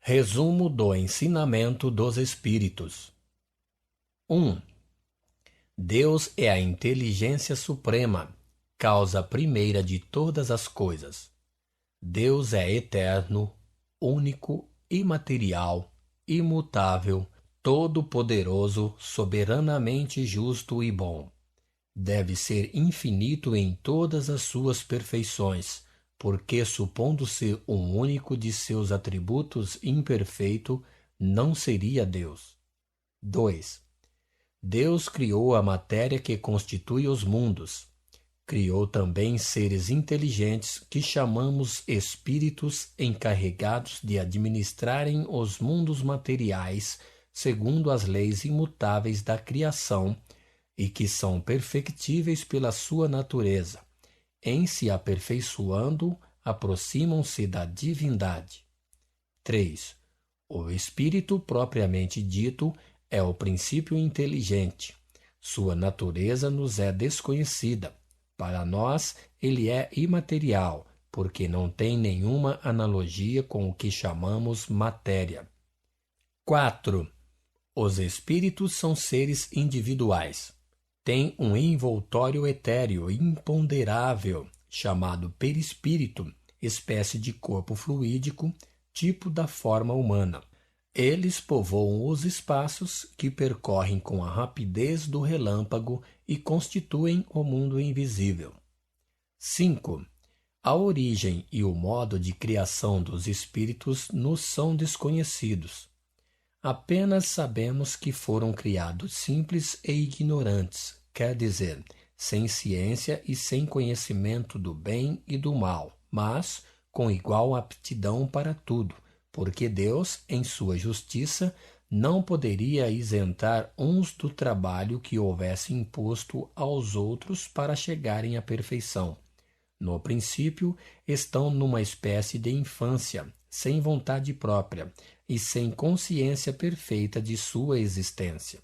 Resumo do ensinamento dos Espíritos. 1. Deus é a inteligência suprema, causa primeira de todas as coisas. Deus é eterno, único, imaterial, imutável, todo-poderoso, soberanamente justo e bom. Deve ser infinito em todas as suas perfeições, porque, supondo-se um único de seus atributos imperfeito, não seria Deus. 2. Deus criou a matéria que constitui os mundos. Criou também seres inteligentes que chamamos espíritos encarregados de administrarem os mundos materiais segundo as leis imutáveis da criação e que são perfectíveis pela sua natureza. Em se aperfeiçoando, aproximam-se da divindade. 3. O espírito propriamente dito é o princípio inteligente. Sua natureza nos é desconhecida. Para nós, ele é imaterial, porque não tem nenhuma analogia com o que chamamos matéria. 4. Os espíritos são seres individuais. Têm um envoltório etéreo imponderável, chamado perispírito, espécie de corpo fluídico, tipo da forma humana. Eles povoam os espaços que percorrem com a rapidez do relâmpago e constituem o mundo invisível. 5. A origem e o modo de criação dos espíritos nos são desconhecidos. Apenas sabemos que foram criados simples e ignorantes, quer dizer, sem ciência e sem conhecimento do bem e do mal, mas com igual aptidão para tudo, porque Deus, em sua justiça, não poderia isentar uns do trabalho que houvesse imposto aos outros para chegarem à perfeição. No princípio, estão numa espécie de infância, sem vontade própria e sem consciência perfeita de sua existência.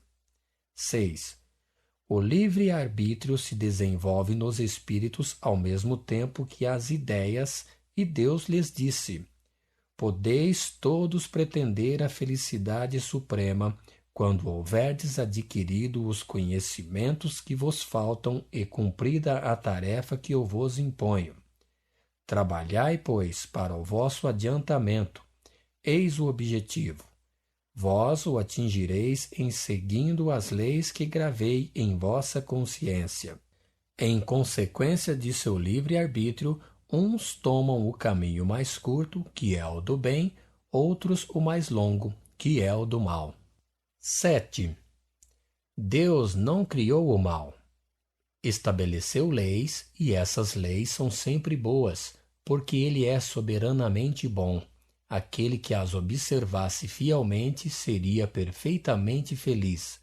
6. O livre-arbítrio se desenvolve nos espíritos ao mesmo tempo que as ideias, e Deus lhes disse: podeis todos pretender a felicidade suprema quando houverdes adquirido os conhecimentos que vos faltam e cumprida a tarefa que eu vos imponho. Trabalhai, pois, para o vosso adiantamento. Eis o objetivo. Vós o atingireis em seguindo as leis que gravei em vossa consciência. Em consequência de seu livre-arbítrio, uns tomam o caminho mais curto, que é o do bem, outros o mais longo, que é o do mal. 7. Deus não criou o mal. Estabeleceu leis, e essas leis são sempre boas, porque ele é soberanamente bom. Aquele que as observasse fielmente seria perfeitamente feliz.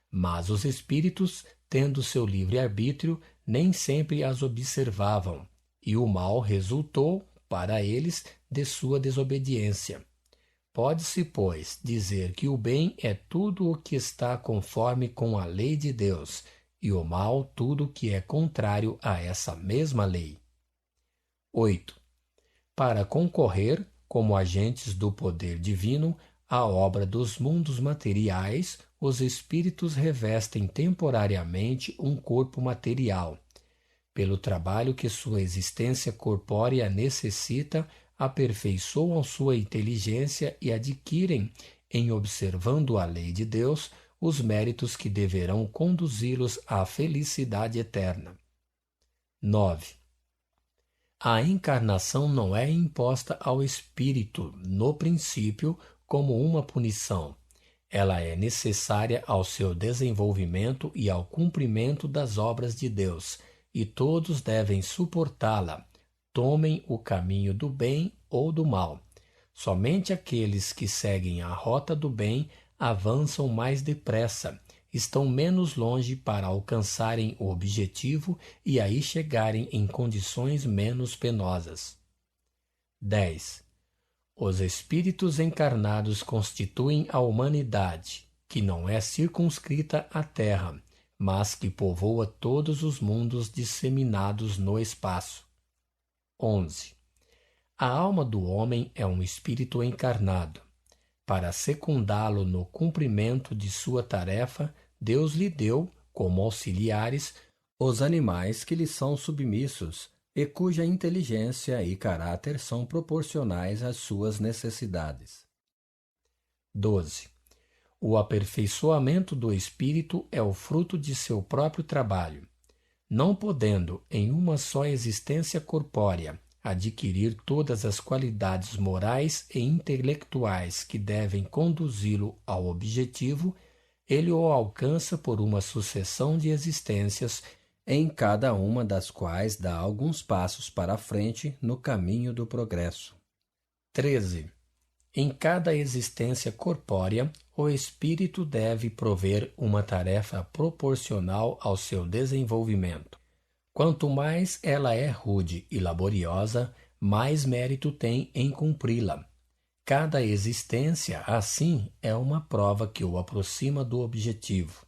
Mas os espíritos, tendo seu livre-arbítrio, nem sempre as observavam, e o mal resultou, para eles, de sua desobediência. Pode-se, pois, dizer que o bem é tudo o que está conforme com a lei de Deus, e o mal tudo o que é contrário a essa mesma lei. 8. Para concorrer, como agentes do poder divino, à obra dos mundos materiais, os espíritos revestem temporariamente um corpo material. Pelo trabalho que sua existência corpórea necessita, aperfeiçoam sua inteligência e adquirem, em observando a lei de Deus, os méritos que deverão conduzi-los à felicidade eterna. 9. A encarnação não é imposta ao espírito, no princípio, como uma punição. Ela é necessária ao seu desenvolvimento e ao cumprimento das obras de Deus, e todos devem suportá-la, tomem o caminho do bem ou do mal. Somente aqueles que seguem a rota do bem avançam mais depressa, estão menos longe para alcançarem o objetivo e aí chegarem em condições menos penosas. 10. Os espíritos encarnados constituem a humanidade, que não é circunscrita à Terra, mas que povoa todos os mundos disseminados no espaço. 11. A alma do homem é um espírito encarnado. Para secundá-lo no cumprimento de sua tarefa, Deus lhe deu, como auxiliares, os animais que lhe são submissos e cuja inteligência e caráter são proporcionais às suas necessidades. 12. O aperfeiçoamento do espírito é o fruto de seu próprio trabalho. Não podendo, em uma só existência corpórea, adquirir todas as qualidades morais e intelectuais que devem conduzi-lo ao objetivo, ele o alcança por uma sucessão de existências, em cada uma das quais dá alguns passos para a frente no caminho do progresso. 13. Em cada existência corpórea, o espírito deve prover uma tarefa proporcional ao seu desenvolvimento. Quanto mais ela é rude e laboriosa, mais mérito tem em cumpri-la. Cada existência, assim, é uma prova que o aproxima do objetivo.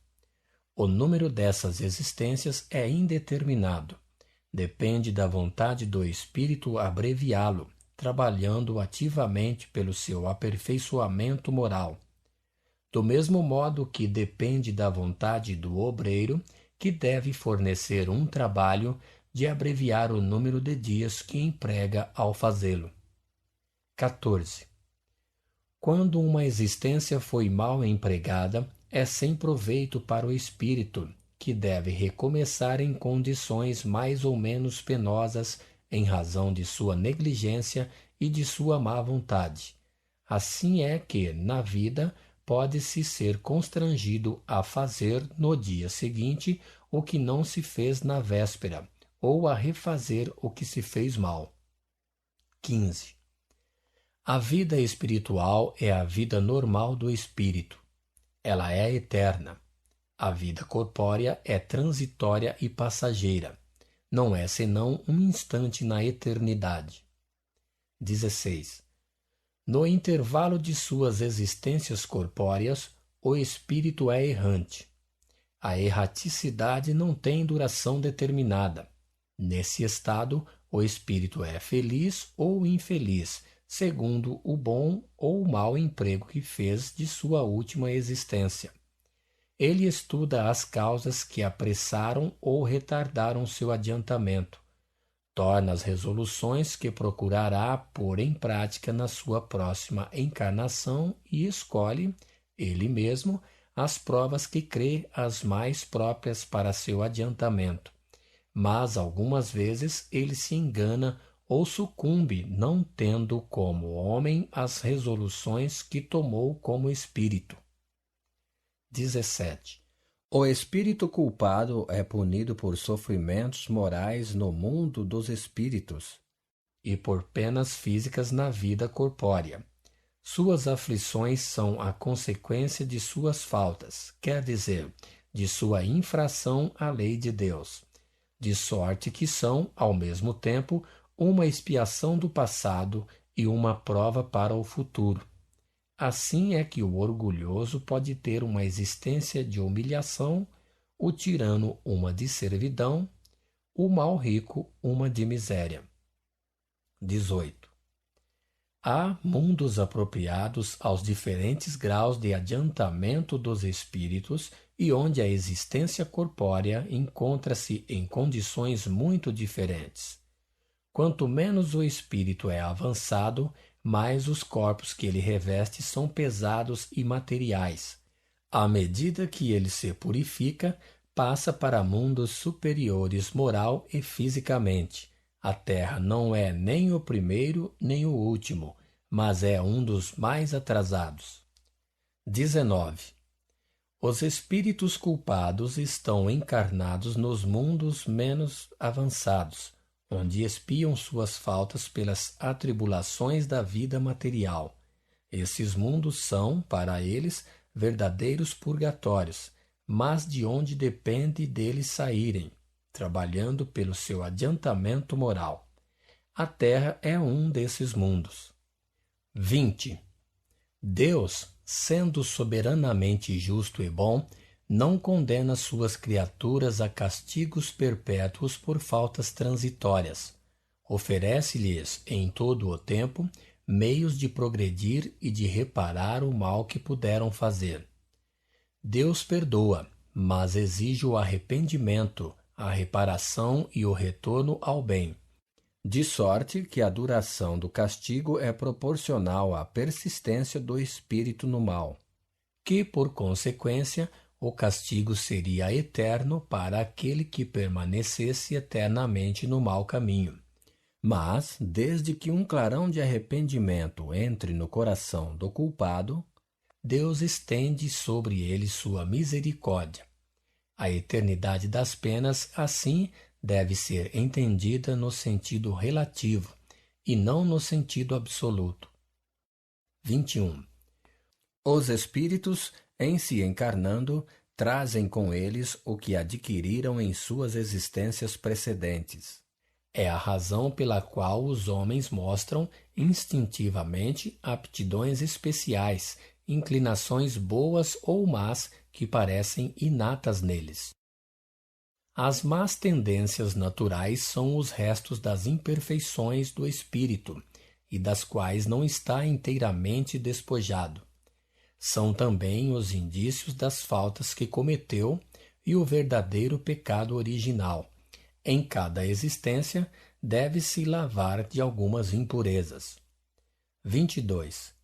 O número dessas existências é indeterminado. Depende da vontade do espírito abreviá-lo, trabalhando ativamente pelo seu aperfeiçoamento moral. Do mesmo modo que depende da vontade do obreiro, que deve fornecer um trabalho, de abreviar o número de dias que emprega ao fazê-lo. 14. Quando uma existência foi mal empregada, é sem proveito para o espírito, que deve recomeçar em condições mais ou menos penosas em razão de sua negligência e de sua má vontade. Assim é que, na vida, pode-se ser constrangido a fazer no dia seguinte o que não se fez na véspera, ou a refazer o que se fez mal. 15. A vida espiritual é a vida normal do espírito. Ela é eterna. A vida corpórea é transitória e passageira. Não é senão um instante na eternidade. 16. No intervalo de suas existências corpóreas, o espírito é errante. A erraticidade não tem duração determinada. Nesse estado, o espírito é feliz ou infeliz, segundo o bom ou o mau emprego que fez de sua última existência. Ele estuda as causas que apressaram ou retardaram seu adiantamento, torna as resoluções que procurará pôr em prática na sua próxima encarnação e escolhe, ele mesmo, as provas que crê as mais próprias para seu adiantamento. Mas algumas vezes ele se engana ou sucumbe, não tendo como homem as resoluções que tomou como espírito. 17. O espírito culpado é punido por sofrimentos morais no mundo dos espíritos e por penas físicas na vida corpórea. Suas aflições são a consequência de suas faltas, quer dizer, de sua infração à lei de Deus, de sorte que são, ao mesmo tempo, uma expiação do passado e uma prova para o futuro. Assim é que o orgulhoso pode ter uma existência de humilhação, o tirano uma de servidão, o mal rico uma de miséria. 18. Há mundos apropriados aos diferentes graus de adiantamento dos espíritos e onde a existência corpórea encontra-se em condições muito diferentes. Quanto menos o espírito é avançado, mais os corpos que ele reveste são pesados e materiais. À medida que ele se purifica, passa para mundos superiores moral e fisicamente. A Terra não é nem o primeiro nem o último, mas é um dos mais atrasados. 19. Os espíritos culpados estão encarnados nos mundos menos avançados, onde expiam suas faltas pelas atribulações da vida material. Esses mundos são, para eles, verdadeiros purgatórios, mas de onde depende deles saírem, trabalhando pelo seu adiantamento moral. A Terra é um desses mundos. 20. Deus, sendo soberanamente justo e bom, não condena suas criaturas a castigos perpétuos por faltas transitórias. Oferece-lhes, em todo o tempo, meios de progredir e de reparar o mal que puderam fazer. Deus perdoa, mas exige o arrependimento, a reparação e o retorno ao bem, de sorte que a duração do castigo é proporcional à persistência do espírito no mal, que, por consequência, o castigo seria eterno para aquele que permanecesse eternamente no mau caminho. Mas, desde que um clarão de arrependimento entre no coração do culpado, Deus estende sobre ele sua misericórdia. A eternidade das penas, assim, deve ser entendida no sentido relativo e não no sentido absoluto. 21. Os espíritos, em se encarnando, trazem com eles o que adquiriram em suas existências precedentes. É a razão pela qual os homens mostram instintivamente aptidões especiais, inclinações boas ou más que parecem inatas neles. As más tendências naturais são os restos das imperfeições do espírito e das quais não está inteiramente despojado. São também os indícios das faltas que cometeu e o verdadeiro pecado original. Em cada existência, deve-se lavar de algumas impurezas. 22.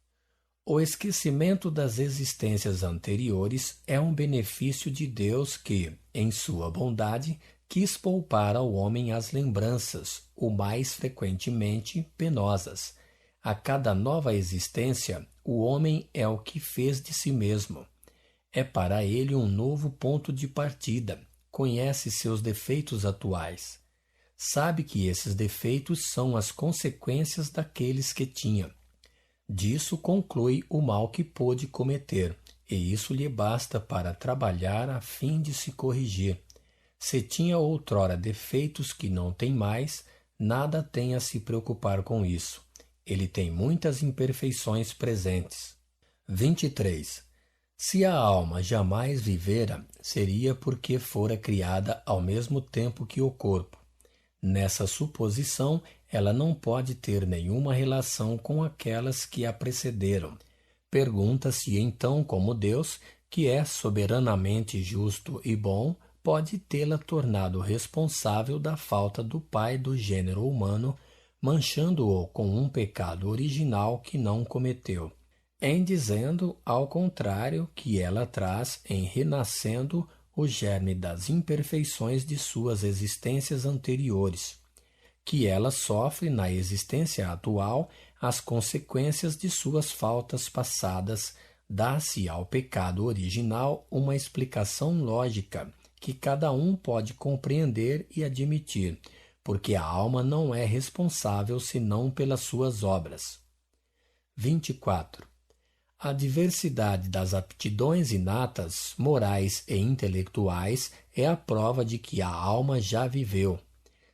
O esquecimento das existências anteriores é um benefício de Deus que, em sua bondade, quis poupar ao homem as lembranças, o mais frequentemente penosas. A cada nova existência, o homem é o que fez de si mesmo. É para ele um novo ponto de partida. Conhece seus defeitos atuais. Sabe que esses defeitos são as consequências daqueles que tinha. Disso conclui o mal que pôde cometer, e isso lhe basta para trabalhar a fim de se corrigir. Se tinha outrora defeitos que não tem mais, nada tem a se preocupar com isso. Ele tem muitas imperfeições presentes. 23. Se a alma jamais vivera, seria porque fora criada ao mesmo tempo que o corpo. Nessa suposição, ela não pode ter nenhuma relação com aquelas que a precederam. Pergunta-se então como Deus, que é soberanamente justo e bom, pode tê-la tornado responsável da falta do pai do gênero humano, manchando-o com um pecado original que não cometeu, em dizendo, ao contrário, que ela traz, em renascendo, o germe das imperfeições de suas existências anteriores, que ela sofre na existência atual as consequências de suas faltas passadas, dá-se ao pecado original uma explicação lógica que cada um pode compreender e admitir, porque a alma não é responsável senão pelas suas obras. 24. A diversidade das aptidões inatas, morais e intelectuais é a prova de que a alma já viveu.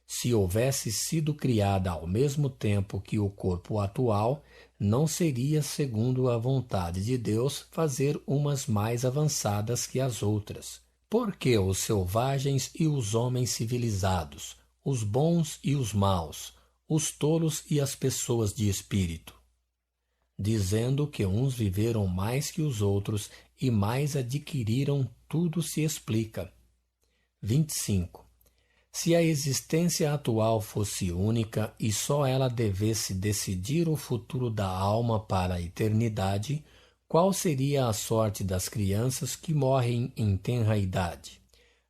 Se houvesse sido criada ao mesmo tempo que o corpo atual, não seria segundo a vontade de Deus fazer umas mais avançadas que as outras. Porque os selvagens e os homens civilizados, os bons e os maus, os tolos e as pessoas de espírito, dizendo que uns viveram mais que os outros e mais adquiriram, tudo se explica. 25. Se a existência atual fosse única e só ela devesse decidir o futuro da alma para a eternidade, qual seria a sorte das crianças que morrem em tenra idade?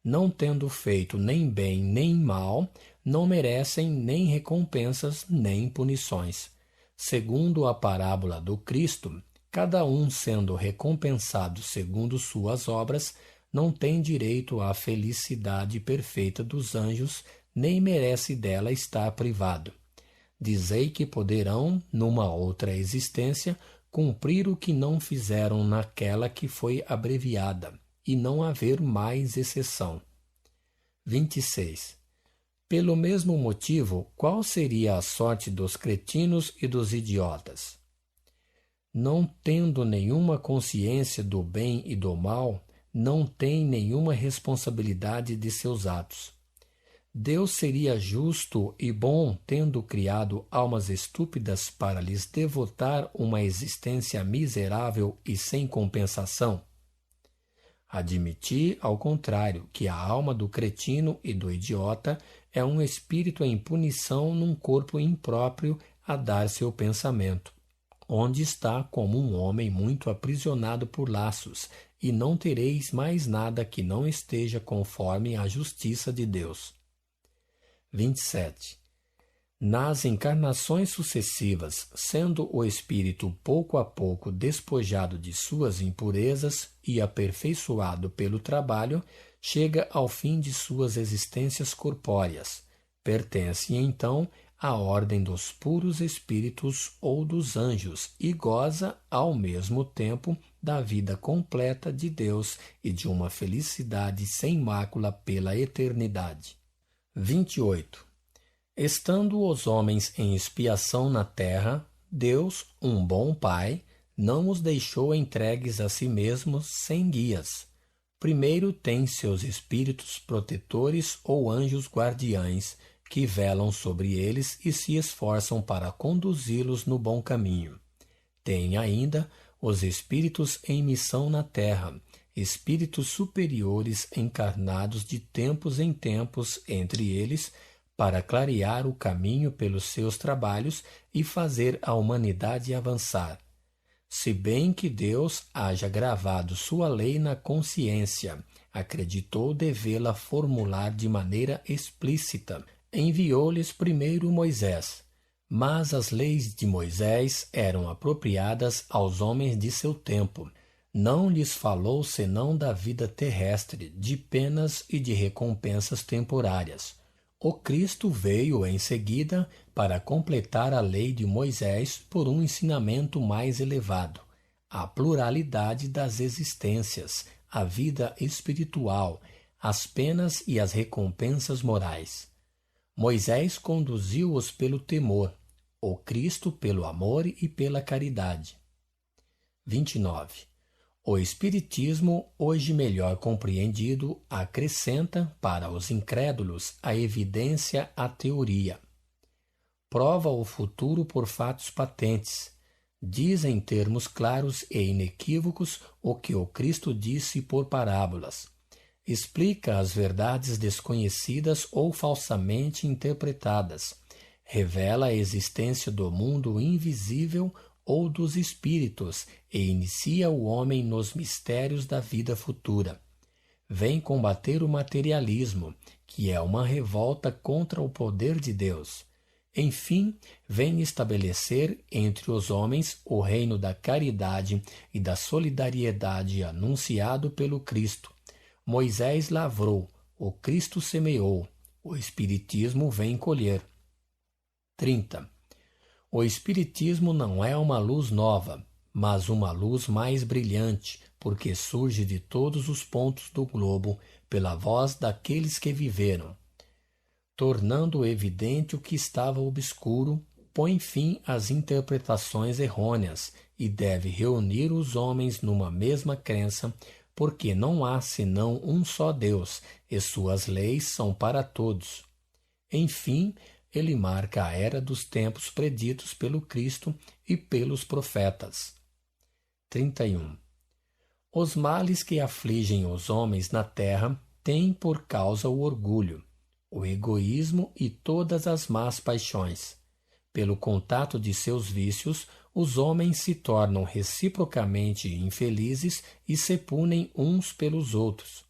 Não tendo feito nem bem nem mal, não merecem nem recompensas nem punições. Segundo a parábola do Cristo, cada um sendo recompensado segundo suas obras, não tem direito à felicidade perfeita dos anjos, nem merece dela estar privado. Dizei que poderão, numa outra existência, cumprir o que não fizeram naquela que foi abreviada, e não haver mais exceção. 26. Pelo mesmo motivo, qual seria a sorte dos cretinos e dos idiotas? Não tendo nenhuma consciência do bem e do mal, não têm nenhuma responsabilidade de seus atos. Deus seria justo e bom tendo criado almas estúpidas para lhes devotar uma existência miserável e sem compensação? Admiti, ao contrário, que a alma do cretino e do idiota é um espírito em punição num corpo impróprio a dar seu pensamento, onde está como um homem muito aprisionado por laços, e não tereis mais nada que não esteja conforme à justiça de Deus. 27. Nas encarnações sucessivas, sendo o espírito pouco a pouco despojado de suas impurezas e aperfeiçoado pelo trabalho, chega ao fim de suas existências corpóreas. Pertence então à ordem dos puros espíritos ou dos anjos e goza, ao mesmo tempo, da vida completa de Deus e de uma felicidade sem mácula pela eternidade. 28. Estando os homens em expiação na terra, Deus, um bom Pai, não os deixou entregues a si mesmos sem guias. Primeiro tem seus espíritos protetores ou anjos guardiães, que velam sobre eles e se esforçam para conduzi-los no bom caminho. Tem ainda os espíritos em missão na terra, espíritos superiores encarnados de tempos em tempos entre eles, para clarear o caminho pelos seus trabalhos e fazer a humanidade avançar. Se bem que Deus haja gravado sua lei na consciência, acreditou devê-la formular de maneira explícita. Enviou-lhes primeiro Moisés, mas as leis de Moisés eram apropriadas aos homens de seu tempo. Não lhes falou senão da vida terrestre, de penas e de recompensas temporárias. O Cristo veio em seguida para completar a lei de Moisés por um ensinamento mais elevado, a pluralidade das existências, a vida espiritual, as penas e as recompensas morais. Moisés conduziu-os pelo temor, o Cristo pelo amor e pela caridade. 29. O Espiritismo, hoje melhor compreendido, acrescenta, para os incrédulos, a evidência à teoria. Prova o futuro por fatos patentes. Diz em termos claros e inequívocos o que o Cristo disse por parábolas. Explica as verdades desconhecidas ou falsamente interpretadas. Revela a existência do mundo invisível ou dos espíritos e inicia o homem nos mistérios da vida futura. Vem combater o materialismo, que é uma revolta contra o poder de Deus. Enfim, vem estabelecer entre os homens o reino da caridade e da solidariedade anunciado pelo Cristo. Moisés lavrou, o Cristo semeou, o Espiritismo vem colher. 30. O Espiritismo não é uma luz nova, mas uma luz mais brilhante, porque surge de todos os pontos do globo pela voz daqueles que viveram. Tornando evidente o que estava obscuro, põe fim às interpretações errôneas e deve reunir os homens numa mesma crença, porque não há senão um só Deus, e suas leis são para todos. Enfim, ele marca a era dos tempos preditos pelo Cristo e pelos profetas. 31. Os males que afligem os homens na terra têm por causa o orgulho, o egoísmo e todas as más paixões. Pelo contato de seus vícios, os homens se tornam reciprocamente infelizes e se punem uns pelos outros.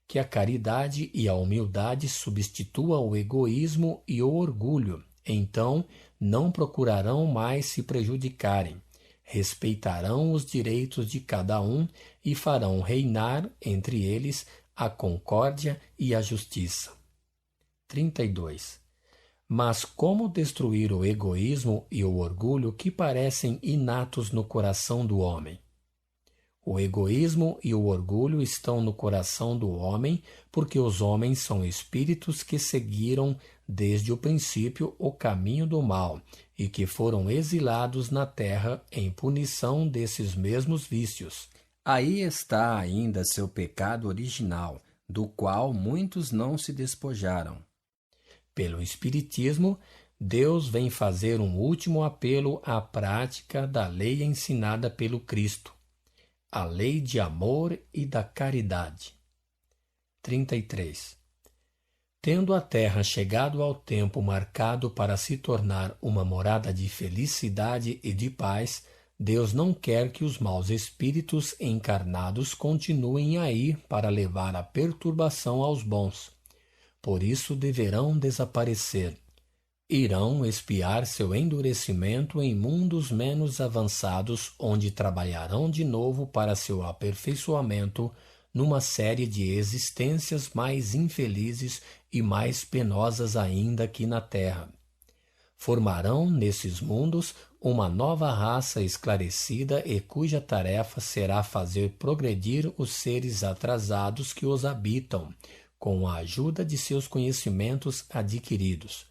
Que a caridade e a humildade substituam o egoísmo e o orgulho, então não procurarão mais se prejudicarem, respeitarão os direitos de cada um e farão reinar entre eles a concórdia e a justiça. 32. Mas como destruir o egoísmo e o orgulho que parecem inatos no coração do homem? O egoísmo e o orgulho estão no coração do homem porque os homens são espíritos que seguiram desde o princípio o caminho do mal e que foram exilados na terra em punição desses mesmos vícios. Aí está ainda seu pecado original, do qual muitos não se despojaram. Pelo Espiritismo, Deus vem fazer um último apelo à prática da lei ensinada pelo Cristo, a lei de amor e da caridade. 33. Tendo a Terra chegado ao tempo marcado para se tornar uma morada de felicidade e de paz, Deus não quer que os maus espíritos encarnados continuem a ir para levar a perturbação aos bons. Por isso deverão desaparecer. Irão expiar seu endurecimento em mundos menos avançados, onde trabalharão de novo para seu aperfeiçoamento numa série de existências mais infelizes e mais penosas ainda que na Terra. Formarão nesses mundos uma nova raça esclarecida e cuja tarefa será fazer progredir os seres atrasados que os habitam, com a ajuda de seus conhecimentos adquiridos.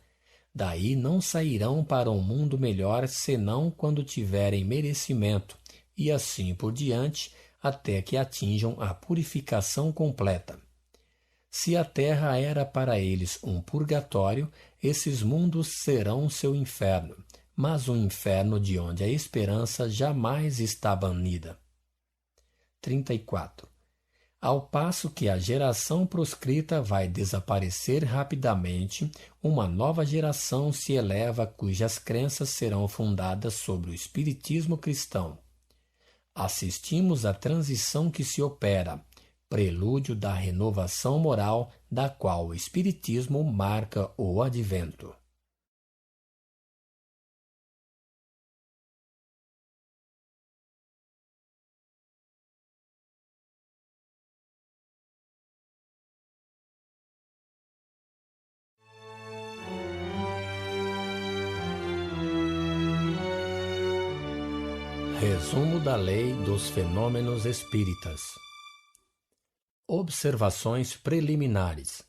Daí não sairão para um mundo melhor senão quando tiverem merecimento, e assim por diante, até que atinjam a purificação completa. Se a Terra era para eles um purgatório, esses mundos serão seu inferno, mas um inferno de onde a esperança jamais está banida. 34. Ao passo que a geração proscrita vai desaparecer rapidamente, uma nova geração se eleva cujas crenças serão fundadas sobre o espiritismo cristão. Assistimos à transição que se opera, prelúdio da renovação moral da qual o espiritismo marca o advento. Resumo da Lei dos Fenômenos Espíritas. Observações preliminares.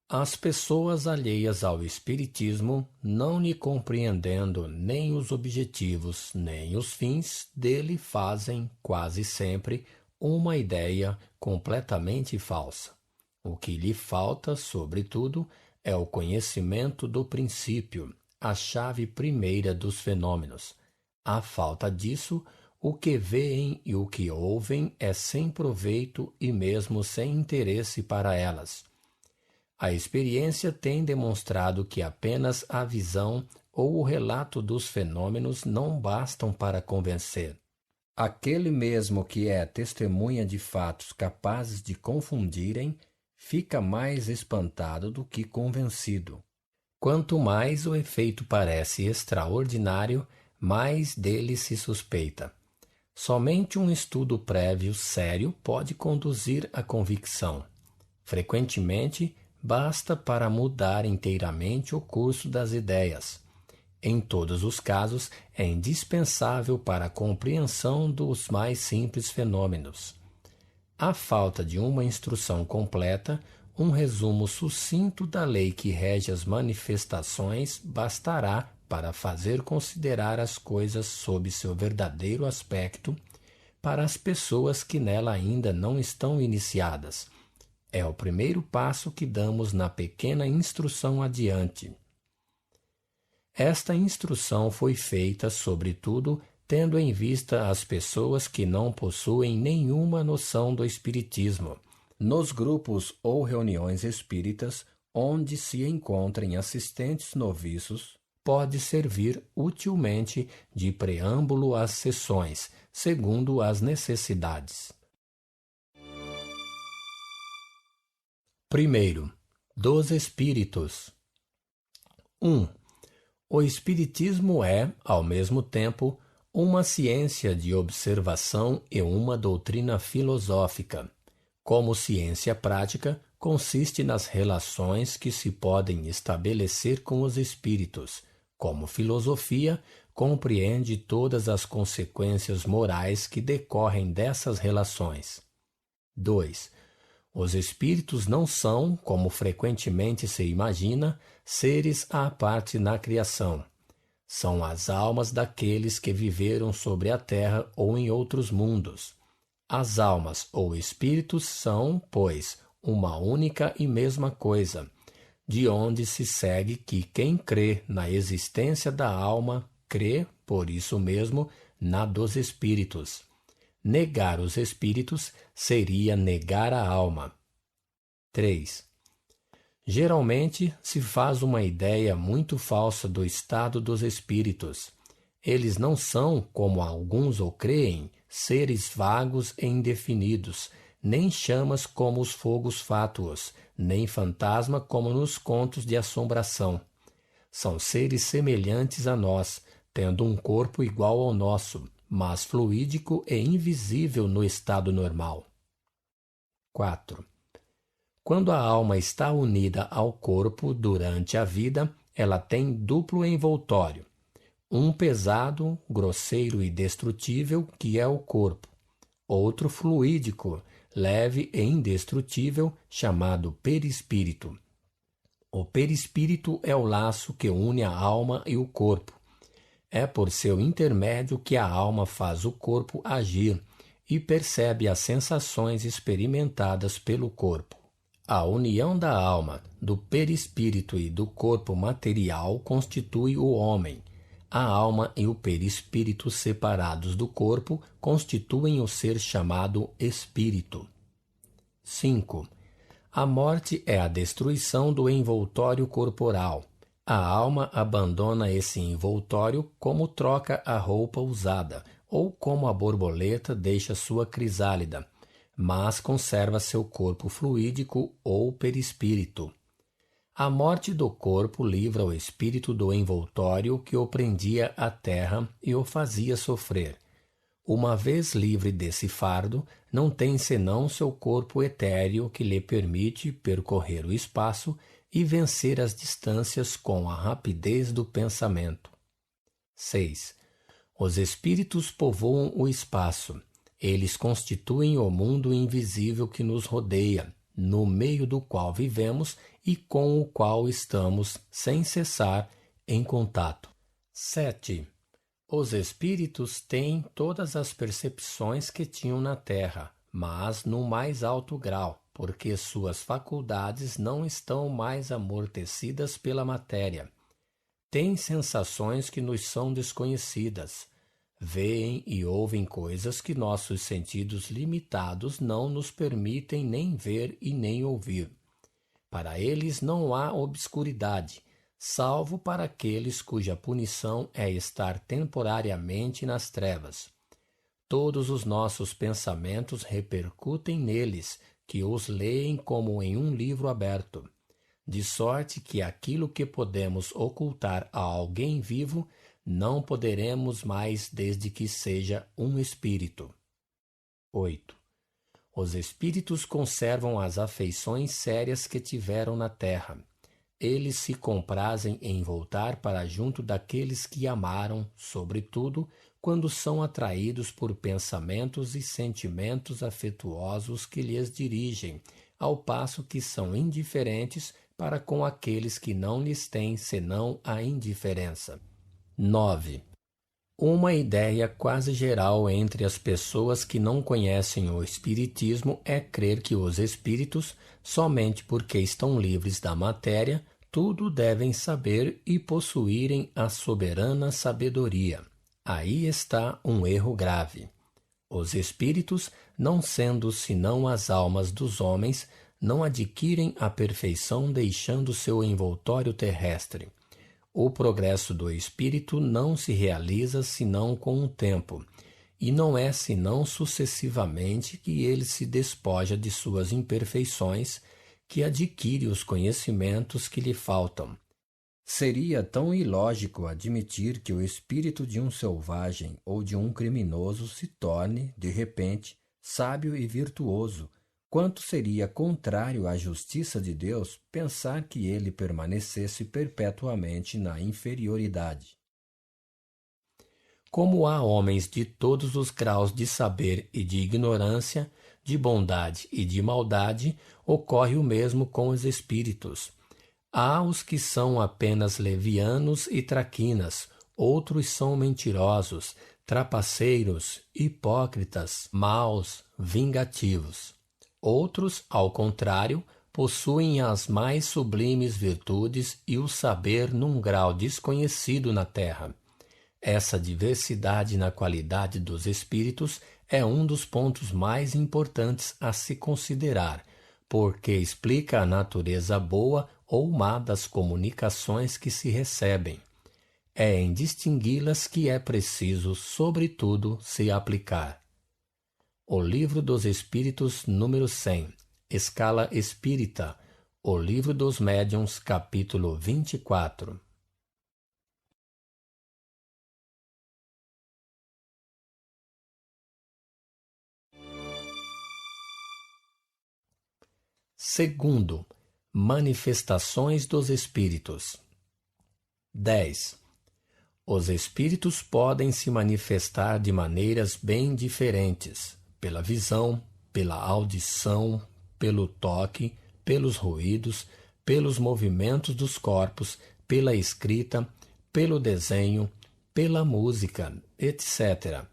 As pessoas alheias ao Espiritismo, não lhe compreendendo nem os objetivos nem os fins dele, fazem, quase sempre, uma ideia completamente falsa. O que lhe falta, sobretudo, é o conhecimento do princípio, a chave primeira dos fenômenos. À falta disso, o que veem e o que ouvem é sem proveito e mesmo sem interesse para elas. A experiência tem demonstrado que apenas a visão ou o relato dos fenômenos não bastam para convencer. Aquele mesmo que é testemunha de fatos capazes de confundirem, fica mais espantado do que convencido. Quanto mais o efeito parece extraordinário, mais dele se suspeita. Somente um estudo prévio sério pode conduzir à convicção. Frequentemente, basta para mudar inteiramente o curso das ideias. Em todos os casos, é indispensável para a compreensão dos mais simples fenômenos. À falta de uma instrução completa, um resumo sucinto da lei que rege as manifestações bastará para fazer considerar as coisas sob seu verdadeiro aspecto para as pessoas que nela ainda não estão iniciadas. É o primeiro passo que damos na pequena instrução adiante. Esta instrução foi feita, sobretudo, tendo em vista as pessoas que não possuem nenhuma noção do espiritismo, nos grupos ou reuniões espíritas onde se encontrem assistentes noviços, pode servir utilmente de preâmbulo às sessões, segundo as necessidades. Primeiro, dos espíritos. 1. O espiritismo é, ao mesmo tempo, uma ciência de observação e uma doutrina filosófica. Como ciência prática, consiste nas relações que se podem estabelecer com os espíritos. Como filosofia, compreende todas as consequências morais que decorrem dessas relações. 2. Os espíritos não são, como frequentemente se imagina, seres à parte na criação. São as almas daqueles que viveram sobre a terra ou em outros mundos. As almas ou espíritos são, pois, uma única e mesma coisa. de onde se segue que quem crê na existência da alma, crê, por isso mesmo, na dos espíritos. Negar os espíritos seria negar a alma. 3. Geralmente se faz uma ideia muito falsa do estado dos espíritos. Eles não são, como alguns o creem, seres vagos e indefinidos, nem chamas como os fogos fátuos, nem fantasma como nos contos de assombração. São seres semelhantes a nós, tendo um corpo igual ao nosso, mas fluídico e invisível no estado normal. 4. Quando a alma está unida ao corpo durante a vida, ela tem duplo envoltório. Um pesado, grosseiro e destrutível, que é o corpo. Outro fluídico, leve e indestrutível, chamado perispírito. O perispírito é o laço que une a alma e o corpo. É por seu intermédio que a alma faz o corpo agir e percebe as sensações experimentadas pelo corpo. A união da alma, do perispírito e do corpo material constitui o homem. A alma e o perispírito separados do corpo constituem o ser chamado espírito. 5. A morte é a destruição do envoltório corporal. A alma abandona esse envoltório como troca a roupa usada, ou como a borboleta deixa sua crisálida, mas conserva seu corpo fluídico ou perispírito. A morte do corpo livra o espírito do envoltório que o prendia à terra e o fazia sofrer. Uma vez livre desse fardo, não tem senão seu corpo etéreo que lhe permite percorrer o espaço e vencer as distâncias com a rapidez do pensamento. 6. Os espíritos povoam o espaço. Eles constituem o mundo invisível que nos rodeia, no meio do qual vivemos e com o qual estamos, sem cessar, em contato. 7. Os espíritos têm todas as percepções que tinham na Terra, mas no mais alto grau, porque suas faculdades não estão mais amortecidas pela matéria. Têm sensações que nos são desconhecidas. Veem e ouvem coisas que nossos sentidos limitados não nos permitem nem ver e nem ouvir. Para eles não há obscuridade, salvo para aqueles cuja punição é estar temporariamente nas trevas. Todos os nossos pensamentos repercutem neles, que os leem como em um livro aberto, de sorte que aquilo que podemos ocultar a alguém vivo não poderemos mais desde que seja um espírito. 8. Os espíritos conservam as afeições sérias que tiveram na terra. Eles se comprazem em voltar para junto daqueles que amaram, sobretudo, quando são atraídos por pensamentos e sentimentos afetuosos que lhes dirigem, ao passo que são indiferentes para com aqueles que não lhes têm senão a indiferença. 9. Uma ideia quase geral entre as pessoas que não conhecem o Espiritismo é crer que os espíritos, somente porque estão livres da matéria, tudo devem saber e possuírem a soberana sabedoria. Aí está um erro grave. Os espíritos, não sendo senão as almas dos homens, não adquirem a perfeição deixando seu envoltório terrestre. O progresso do espírito não se realiza senão com o tempo, e não é senão sucessivamente que ele se despoja de suas imperfeições, que adquire os conhecimentos que lhe faltam. Seria tão ilógico admitir que o espírito de um selvagem ou de um criminoso se torne, de repente, sábio e virtuoso, quanto seria contrário à justiça de Deus pensar que ele permanecesse perpetuamente na inferioridade. Como há homens de todos os graus de saber e de ignorância, de bondade e de maldade, ocorre o mesmo com os espíritos. Há os que são apenas levianos e traquinas, outros são mentirosos, trapaceiros, hipócritas, maus, vingativos. Outros, ao contrário, possuem as mais sublimes virtudes e o saber num grau desconhecido na Terra. Essa diversidade na qualidade dos espíritos é um dos pontos mais importantes a se considerar, porque explica a natureza boa ou má das comunicações que se recebem. É em distingui-las que é preciso, sobretudo, se aplicar. O Livro dos Espíritos, número 100, Escala Espírita, O Livro dos Médiuns, capítulo 24. Segundo, manifestações dos espíritos. 10. Os espíritos podem se manifestar de maneiras bem diferentes, pela visão, pela audição, pelo toque, pelos ruídos, pelos movimentos dos corpos, pela escrita, pelo desenho, pela música, etc.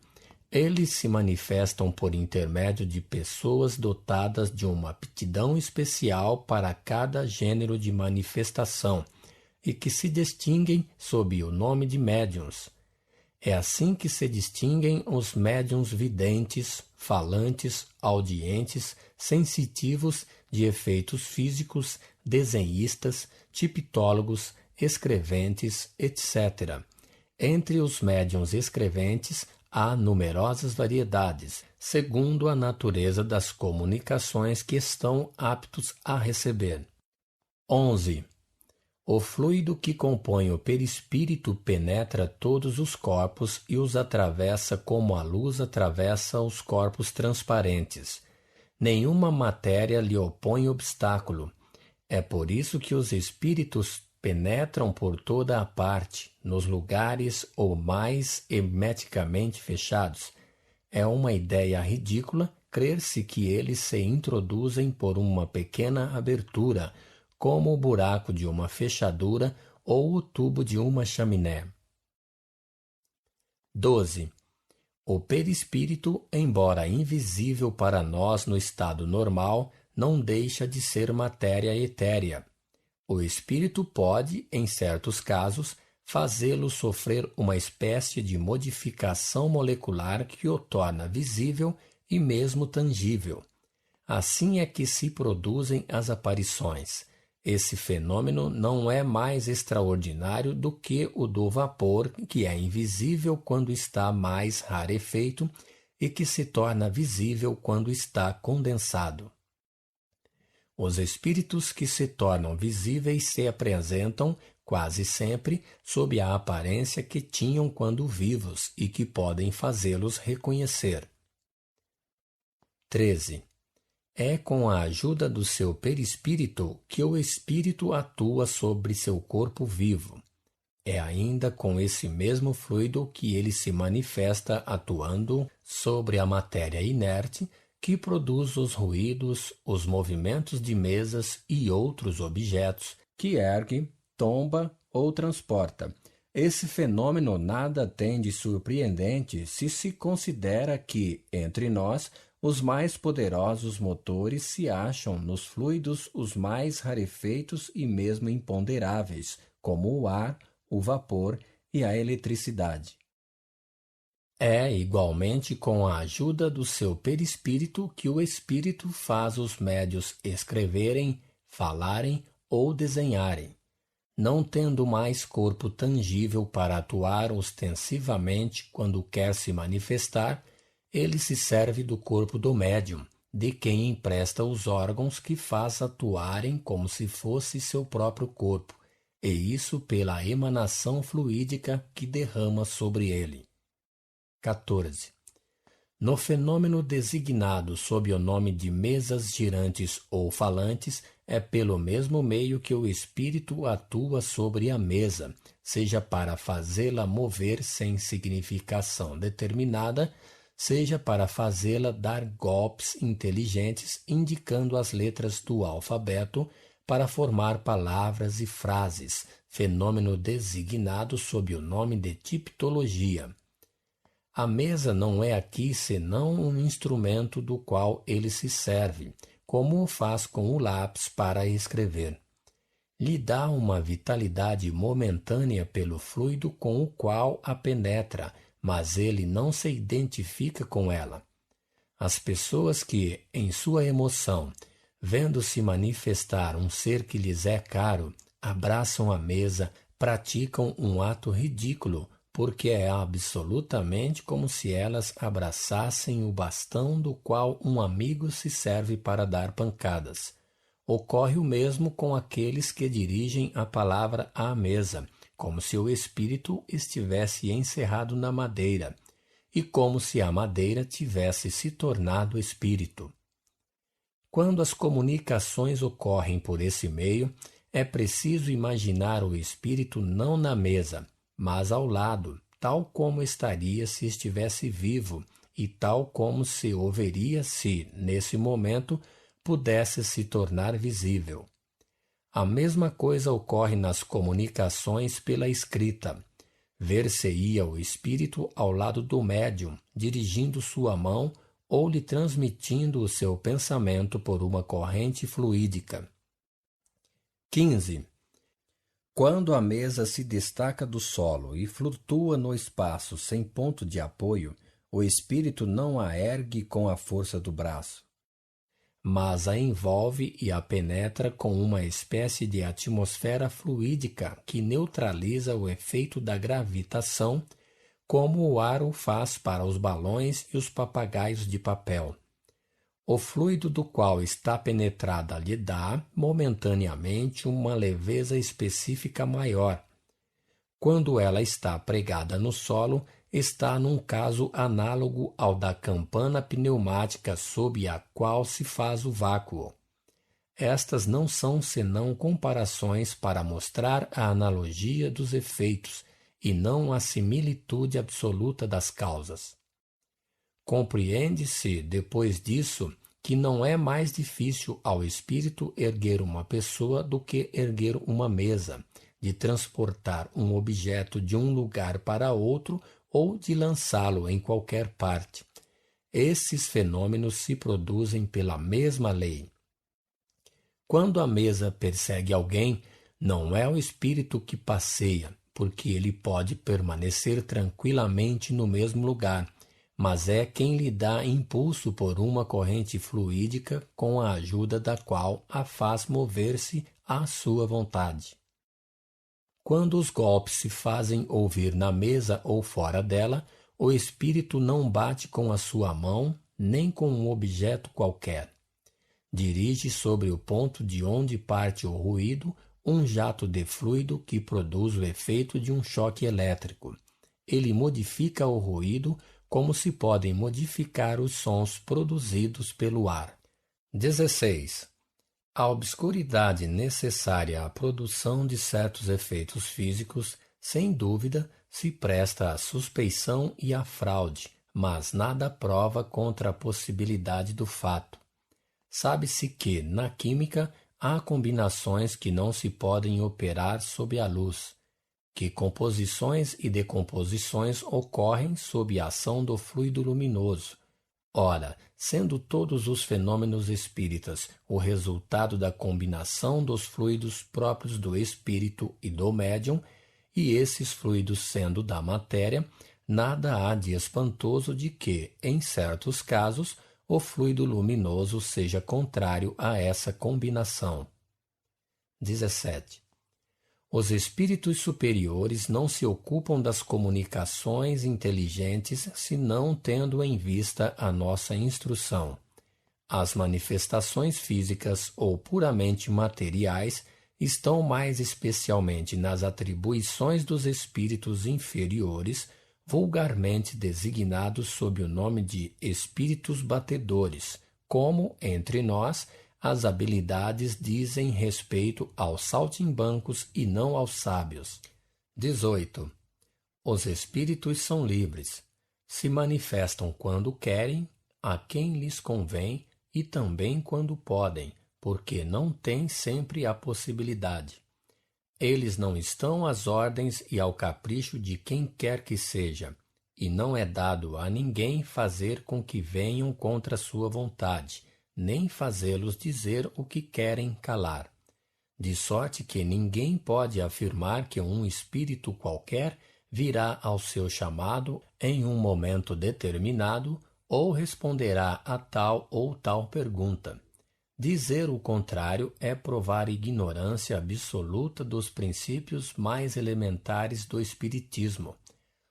Eles se manifestam por intermédio de pessoas dotadas de uma aptidão especial para cada gênero de manifestação e que se distinguem sob o nome de médiuns. É assim que se distinguem os médiuns videntes, falantes, audientes, sensitivos de efeitos físicos, desenhistas, tipitólogos, escreventes, etc. Entre os médiuns escreventes, há numerosas variedades, segundo a natureza das comunicações que estão aptos a receber. 11. O fluido que compõe o perispírito penetra todos os corpos e os atravessa como a luz atravessa os corpos transparentes. Nenhuma matéria lhe opõe obstáculo. É por isso que os espíritos penetram por toda a parte, nos lugares ou mais hermeticamente fechados. É uma ideia ridícula crer-se que eles se introduzem por uma pequena abertura, como o buraco de uma fechadura ou o tubo de uma chaminé. 12. O perispírito, embora invisível para nós no estado normal, não deixa de ser matéria etérea. O espírito pode, em certos casos, fazê-lo sofrer uma espécie de modificação molecular que o torna visível e mesmo tangível. Assim é que se produzem as aparições. Esse fenômeno não é mais extraordinário do que o do vapor, que é invisível quando está mais rarefeito e que se torna visível quando está condensado. Os espíritos que se tornam visíveis se apresentam, quase sempre, sob a aparência que tinham quando vivos e que podem fazê-los reconhecer. 13. É com a ajuda do seu perispírito que o espírito atua sobre seu corpo vivo. É ainda com esse mesmo fluido que ele se manifesta atuando sobre a matéria inerte, que produz os ruídos, os movimentos de mesas e outros objetos, que ergue, tomba ou transporta. Esse fenômeno nada tem de surpreendente se se considera que, entre nós, os mais poderosos motores se acham nos fluidos os mais rarefeitos e mesmo imponderáveis, como o ar, o vapor e a eletricidade. É igualmente com a ajuda do seu perispírito que o espírito faz os médios escreverem, falarem ou desenharem. Não tendo mais corpo tangível para atuar ostensivamente quando quer se manifestar, ele se serve do corpo do médium, de quem empresta os órgãos que faz atuarem como se fosse seu próprio corpo, e isso pela emanação fluídica que derrama sobre ele. 14. No fenômeno designado sob o nome de mesas girantes ou falantes, é pelo mesmo meio que o espírito atua sobre a mesa, seja para fazê-la mover sem significação determinada, seja para fazê-la dar golpes inteligentes indicando as letras do alfabeto para formar palavras e frases, fenômeno designado sob o nome de tiptologia. A mesa não é aqui senão um instrumento do qual ele se serve, como o faz com o lápis para escrever. Lhe dá uma vitalidade momentânea pelo fluido com o qual a penetra, mas ele não se identifica com ela. As pessoas que, em sua emoção, vendo-se manifestar um ser que lhes é caro, abraçam a mesa, praticam um ato ridículo, porque é absolutamente como se elas abraçassem o bastão do qual um amigo se serve para dar pancadas. Ocorre o mesmo com aqueles que dirigem a palavra à mesa, como se o espírito estivesse encerrado na madeira, e como se a madeira tivesse se tornado espírito. Quando as comunicações ocorrem por esse meio, é preciso imaginar o espírito não na mesa, mas ao lado, tal como estaria se estivesse vivo e tal como se o veria se, nesse momento, pudesse se tornar visível. A mesma coisa ocorre nas comunicações pela escrita. Ver-se-ia o espírito ao lado do médium, dirigindo sua mão ou lhe transmitindo o seu pensamento por uma corrente fluídica. 15. Quando a mesa se destaca do solo e flutua no espaço sem ponto de apoio, o espírito não a ergue com a força do braço, mas a envolve e a penetra com uma espécie de atmosfera fluídica que neutraliza o efeito da gravitação, como o ar o faz para os balões e os papagaios de papel. O fluido do qual está penetrada lhe dá, momentaneamente, uma leveza específica maior. Quando ela está pregada no solo, está num caso análogo ao da campana pneumática sob a qual se faz o vácuo. Estas não são senão comparações para mostrar a analogia dos efeitos e não a similitude absoluta das causas. Compreende-se, depois disso, que não é mais difícil ao espírito erguer uma pessoa do que erguer uma mesa, de transportar um objeto de um lugar para outro ou de lançá-lo em qualquer parte. Esses fenômenos se produzem pela mesma lei. Quando a mesa persegue alguém, não é o espírito que passeia, porque ele pode permanecer tranquilamente no mesmo lugar, mas é quem lhe dá impulso por uma corrente fluídica com a ajuda da qual a faz mover-se à sua vontade. Quando os golpes se fazem ouvir na mesa ou fora dela, o espírito não bate com a sua mão nem com um objeto qualquer. Dirige sobre o ponto de onde parte o ruído um jato de fluido que produz o efeito de um choque elétrico. Ele modifica o ruído como se podem modificar os sons produzidos pelo ar. 16. A obscuridade necessária à produção de certos efeitos físicos, sem dúvida, se presta à suspeição e à fraude, mas nada prova contra a possibilidade do fato. Sabe-se que, na química, há combinações que não se podem operar sob a luz, que composições e decomposições ocorrem sob a ação do fluido luminoso. Ora, sendo todos os fenômenos espíritas o resultado da combinação dos fluidos próprios do espírito e do médium, e esses fluidos sendo da matéria, nada há de espantoso de que, em certos casos, o fluido luminoso seja contrário a essa combinação. 17. Os espíritos superiores não se ocupam das comunicações inteligentes senão tendo em vista a nossa instrução. As manifestações físicas ou puramente materiais estão mais especialmente nas atribuições dos espíritos inferiores, vulgarmente designados sob o nome de espíritos batedores, como, entre nós, as habilidades dizem respeito aos saltimbancos e não aos sábios. 18. Os espíritos são livres. Se manifestam quando querem, a quem lhes convém e também quando podem, porque não têm sempre a possibilidade. Eles não estão às ordens e ao capricho de quem quer que seja, e não é dado a ninguém fazer com que venham contra sua vontade, nem fazê-los dizer o que querem calar. De sorte que ninguém pode afirmar que um espírito qualquer virá ao seu chamado em um momento determinado ou responderá a tal ou tal pergunta. Dizer o contrário é provar ignorância absoluta dos princípios mais elementares do espiritismo.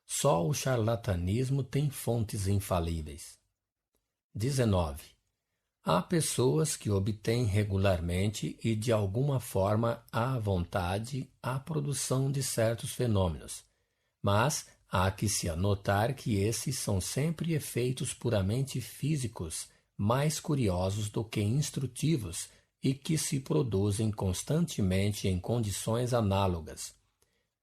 Só o charlatanismo tem fontes infalíveis. 19. Há pessoas que obtêm regularmente e de alguma forma à vontade a produção de certos fenômenos, mas há que se anotar que esses são sempre efeitos puramente físicos, mais curiosos do que instrutivos e que se produzem constantemente em condições análogas.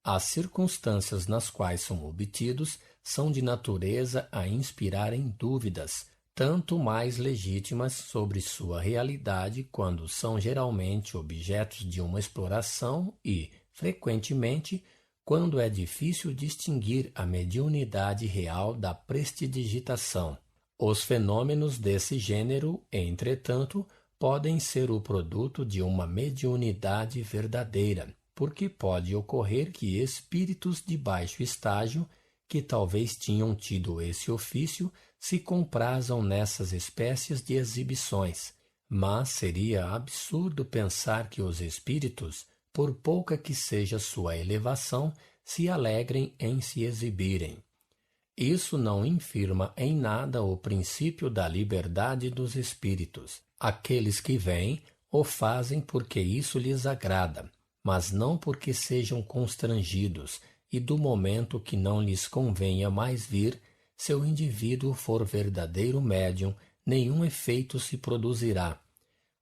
As circunstâncias nas quais são obtidos são de natureza a inspirarem dúvidas, tanto mais legítimas sobre sua realidade quando são geralmente objetos de uma exploração e, frequentemente, quando é difícil distinguir a mediunidade real da prestidigitação. Os fenômenos desse gênero, entretanto, podem ser o produto de uma mediunidade verdadeira, porque pode ocorrer que espíritos de baixo estágio, que talvez tinham tido esse ofício, se comprazam nessas espécies de exibições. Mas seria absurdo pensar que os espíritos, por pouca que seja sua elevação, se alegrem em se exibirem. Isso não infirma em nada o princípio da liberdade dos espíritos. Aqueles que vêm o fazem porque isso lhes agrada, mas não porque sejam constrangidos, e do momento que não lhes convenha mais vir, se o indivíduo for verdadeiro médium, nenhum efeito se produzirá.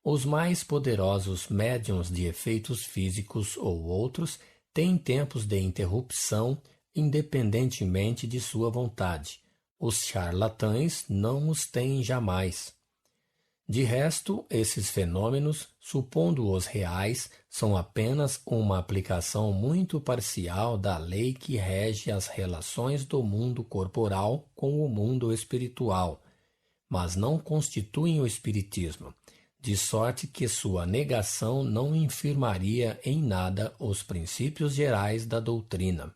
Os mais poderosos médiuns de efeitos físicos ou outros têm tempos de interrupção, independentemente de sua vontade. Os charlatães não os têm jamais. De resto, esses fenômenos, supondo-os reais, são apenas uma aplicação muito parcial da lei que rege as relações do mundo corporal com o mundo espiritual, mas não constituem o espiritismo, de sorte que sua negação não infirmaria em nada os princípios gerais da doutrina.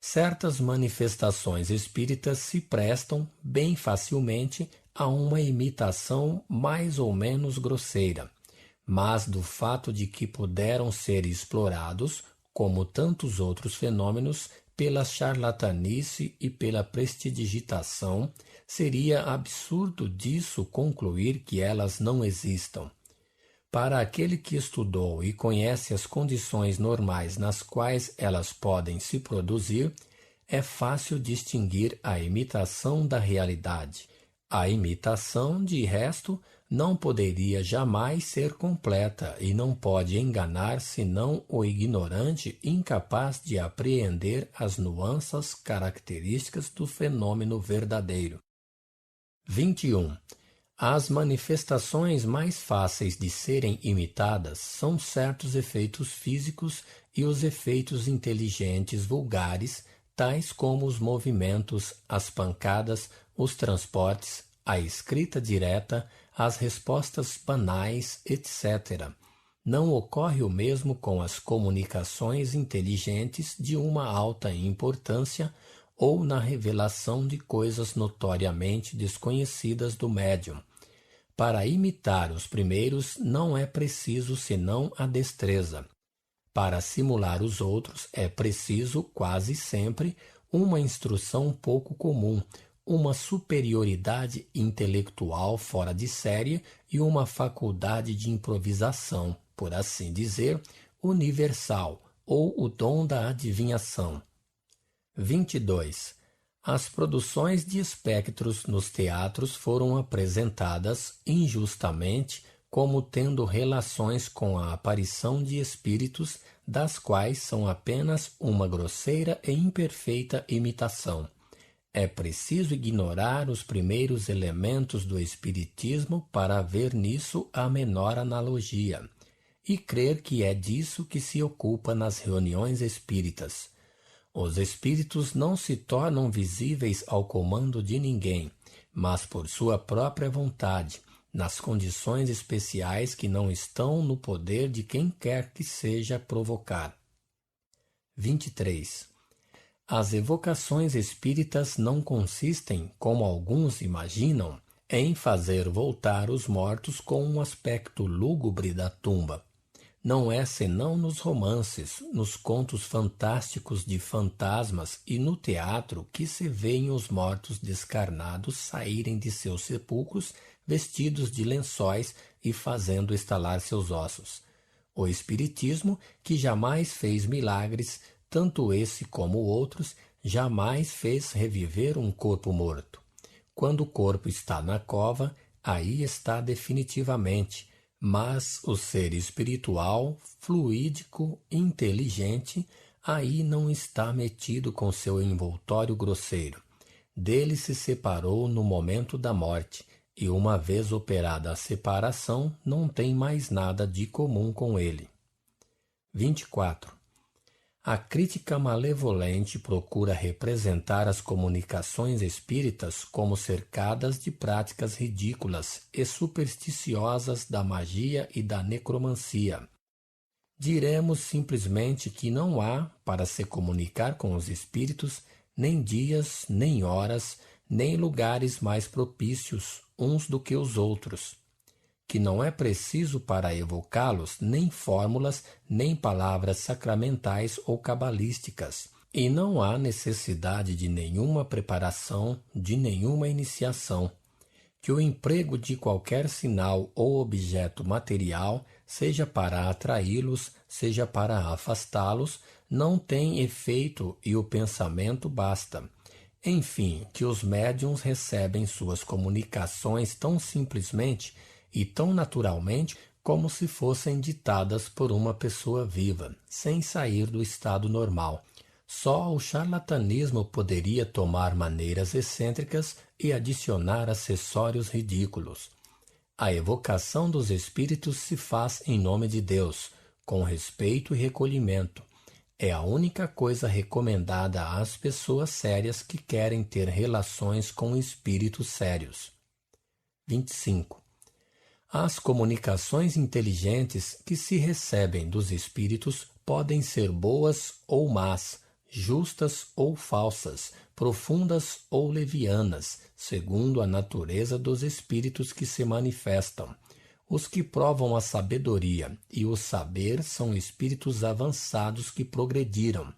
Certas manifestações espíritas se prestam bem facilmente a uma imitação mais ou menos grosseira, mas do fato de que puderam ser explorados, como tantos outros fenômenos, pela charlatanice e pela prestidigitação, seria absurdo disso concluir que elas não existam. Para aquele que estudou e conhece as condições normais nas quais elas podem se produzir, é fácil distinguir a imitação da realidade. A imitação, de resto, não poderia jamais ser completa e não pode enganar senão o ignorante incapaz de apreender as nuances características do fenômeno verdadeiro. 21. As manifestações mais fáceis de serem imitadas são certos efeitos físicos e os efeitos inteligentes vulgares, tais como os movimentos, as pancadas, os transportes, a escrita direta, as respostas banais, etc. Não ocorre o mesmo com as comunicações inteligentes de uma alta importância ou na revelação de coisas notoriamente desconhecidas do médium. Para imitar os primeiros não é preciso senão a destreza. Para simular os outros é preciso, quase sempre, uma instrução pouco comum, uma superioridade intelectual fora de série e uma faculdade de improvisação, por assim dizer, universal, ou o dom da adivinhação. 22. As produções de espectros nos teatros foram apresentadas injustamente como tendo relações com a aparição de espíritos, das quais são apenas uma grosseira e imperfeita imitação. É preciso ignorar os primeiros elementos do Espiritismo para ver nisso a menor analogia, e crer que é disso que se ocupa nas reuniões espíritas. Os espíritos não se tornam visíveis ao comando de ninguém, mas por sua própria vontade, nas condições especiais que não estão no poder de quem quer que seja provocar. 23. As evocações espíritas não consistem, como alguns imaginam, em fazer voltar os mortos com um aspecto lúgubre da tumba. Não é senão nos romances, nos contos fantásticos de fantasmas e no teatro que se veem os mortos descarnados saírem de seus sepulcros vestidos de lençóis e fazendo estalar seus ossos. O Espiritismo, que jamais fez milagres, tanto esse como outros, jamais fez reviver um corpo morto. Quando o corpo está na cova, aí está definitivamente, mas o ser espiritual, fluídico, inteligente, aí não está metido com seu envoltório grosseiro. Dele se separou no momento da morte, e uma vez operada a separação, não tem mais nada de comum com ele. 24. A crítica malevolente procura representar as comunicações espíritas como cercadas de práticas ridículas e supersticiosas da magia e da necromancia. Diremos simplesmente que não há, para se comunicar com os espíritos, nem dias, nem horas, nem lugares mais propícios uns do que os outros, que não é preciso para evocá-los nem fórmulas, nem palavras sacramentais ou cabalísticas, e não há necessidade de nenhuma preparação, de nenhuma iniciação, que o emprego de qualquer sinal ou objeto material, seja para atraí-los, seja para afastá-los, não tem efeito e o pensamento basta. Enfim, que os médiuns recebem suas comunicações tão simplesmente e tão naturalmente como se fossem ditadas por uma pessoa viva, sem sair do estado normal. Só o charlatanismo poderia tomar maneiras excêntricas e adicionar acessórios ridículos. A evocação dos espíritos se faz em nome de Deus, com respeito e recolhimento. É a única coisa recomendada às pessoas sérias que querem ter relações com espíritos sérios. 25. As comunicações inteligentes que se recebem dos espíritos podem ser boas ou más, justas ou falsas, profundas ou levianas, segundo a natureza dos espíritos que se manifestam. Os que provam a sabedoria e o saber são espíritos avançados que progrediram.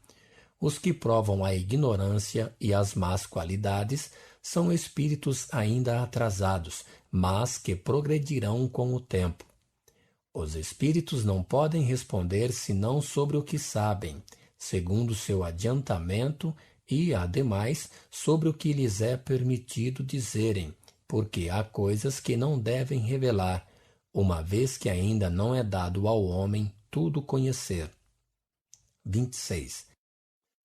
Os que provam a ignorância e as más qualidades são espíritos ainda atrasados, mas que progredirão com o tempo. Os espíritos não podem responder senão sobre o que sabem, segundo seu adiantamento e, ademais, sobre o que lhes é permitido dizerem, porque há coisas que não devem revelar, uma vez que ainda não é dado ao homem tudo conhecer. 26.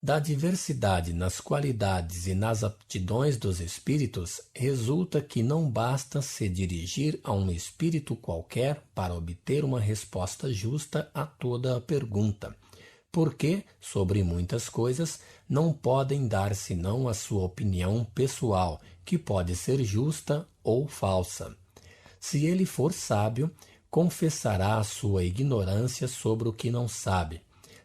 Da diversidade nas qualidades e nas aptidões dos espíritos, resulta que não basta se dirigir a um espírito qualquer para obter uma resposta justa a toda a pergunta, porque, sobre muitas coisas, não podem dar senão a sua opinião pessoal, que pode ser justa ou falsa. Se ele for sábio, confessará a sua ignorância sobre o que não sabe.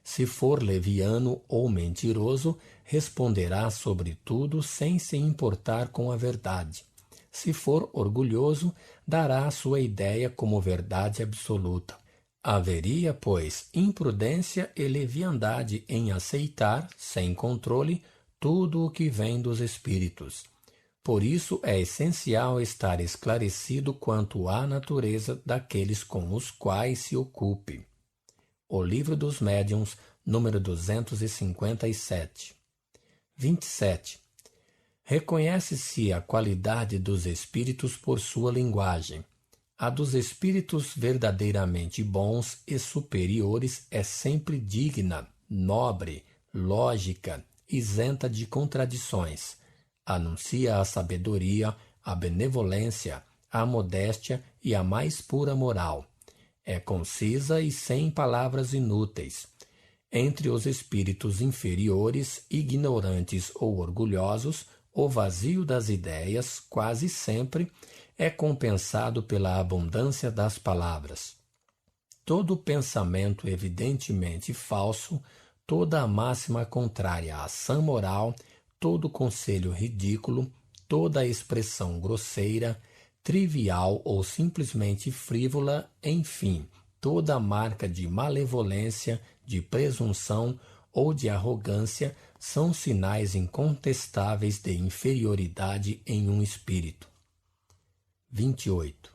Se for leviano ou mentiroso, responderá sobre tudo sem se importar com a verdade. Se for orgulhoso, dará a sua ideia como verdade absoluta. Haveria, pois, imprudência e leviandade em aceitar, sem controle, tudo o que vem dos espíritos. Por isso é essencial estar esclarecido quanto à natureza daqueles com os quais se ocupe. O Livro dos Médiuns, número 257. 27. Reconhece-se a qualidade dos espíritos por sua linguagem. A dos espíritos verdadeiramente bons e superiores é sempre digna, nobre, lógica, isenta de contradições. Anuncia a sabedoria, a benevolência, a modéstia e a mais pura moral. É concisa e sem palavras inúteis. Entre os espíritos inferiores, ignorantes ou orgulhosos, o vazio das ideias, quase sempre, é compensado pela abundância das palavras. Todo pensamento evidentemente falso, toda a máxima contrária à sã moral, todo conselho ridículo, toda expressão grosseira, trivial ou simplesmente frívola, enfim, toda marca de malevolência, de presunção ou de arrogância são sinais incontestáveis de inferioridade em um espírito. 28.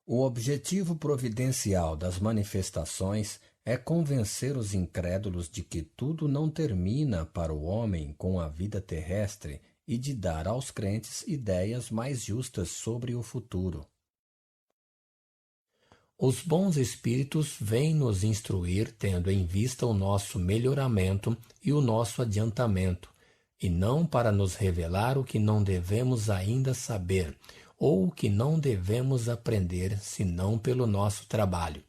O objetivo providencial das manifestações é convencer os incrédulos de que tudo não termina para o homem com a vida terrestre e de dar aos crentes ideias mais justas sobre o futuro. Os bons espíritos vêm nos instruir tendo em vista o nosso melhoramento e o nosso adiantamento, e não para nos revelar o que não devemos ainda saber, ou o que não devemos aprender, senão pelo nosso trabalho.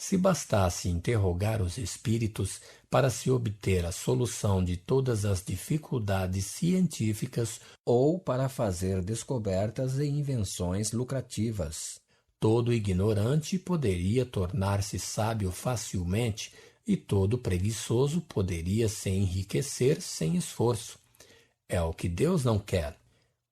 Se bastasse interrogar os espíritos para se obter a solução de todas as dificuldades científicas ou para fazer descobertas e invenções lucrativas, todo ignorante poderia tornar-se sábio facilmente e todo preguiçoso poderia se enriquecer sem esforço. É o que Deus não quer.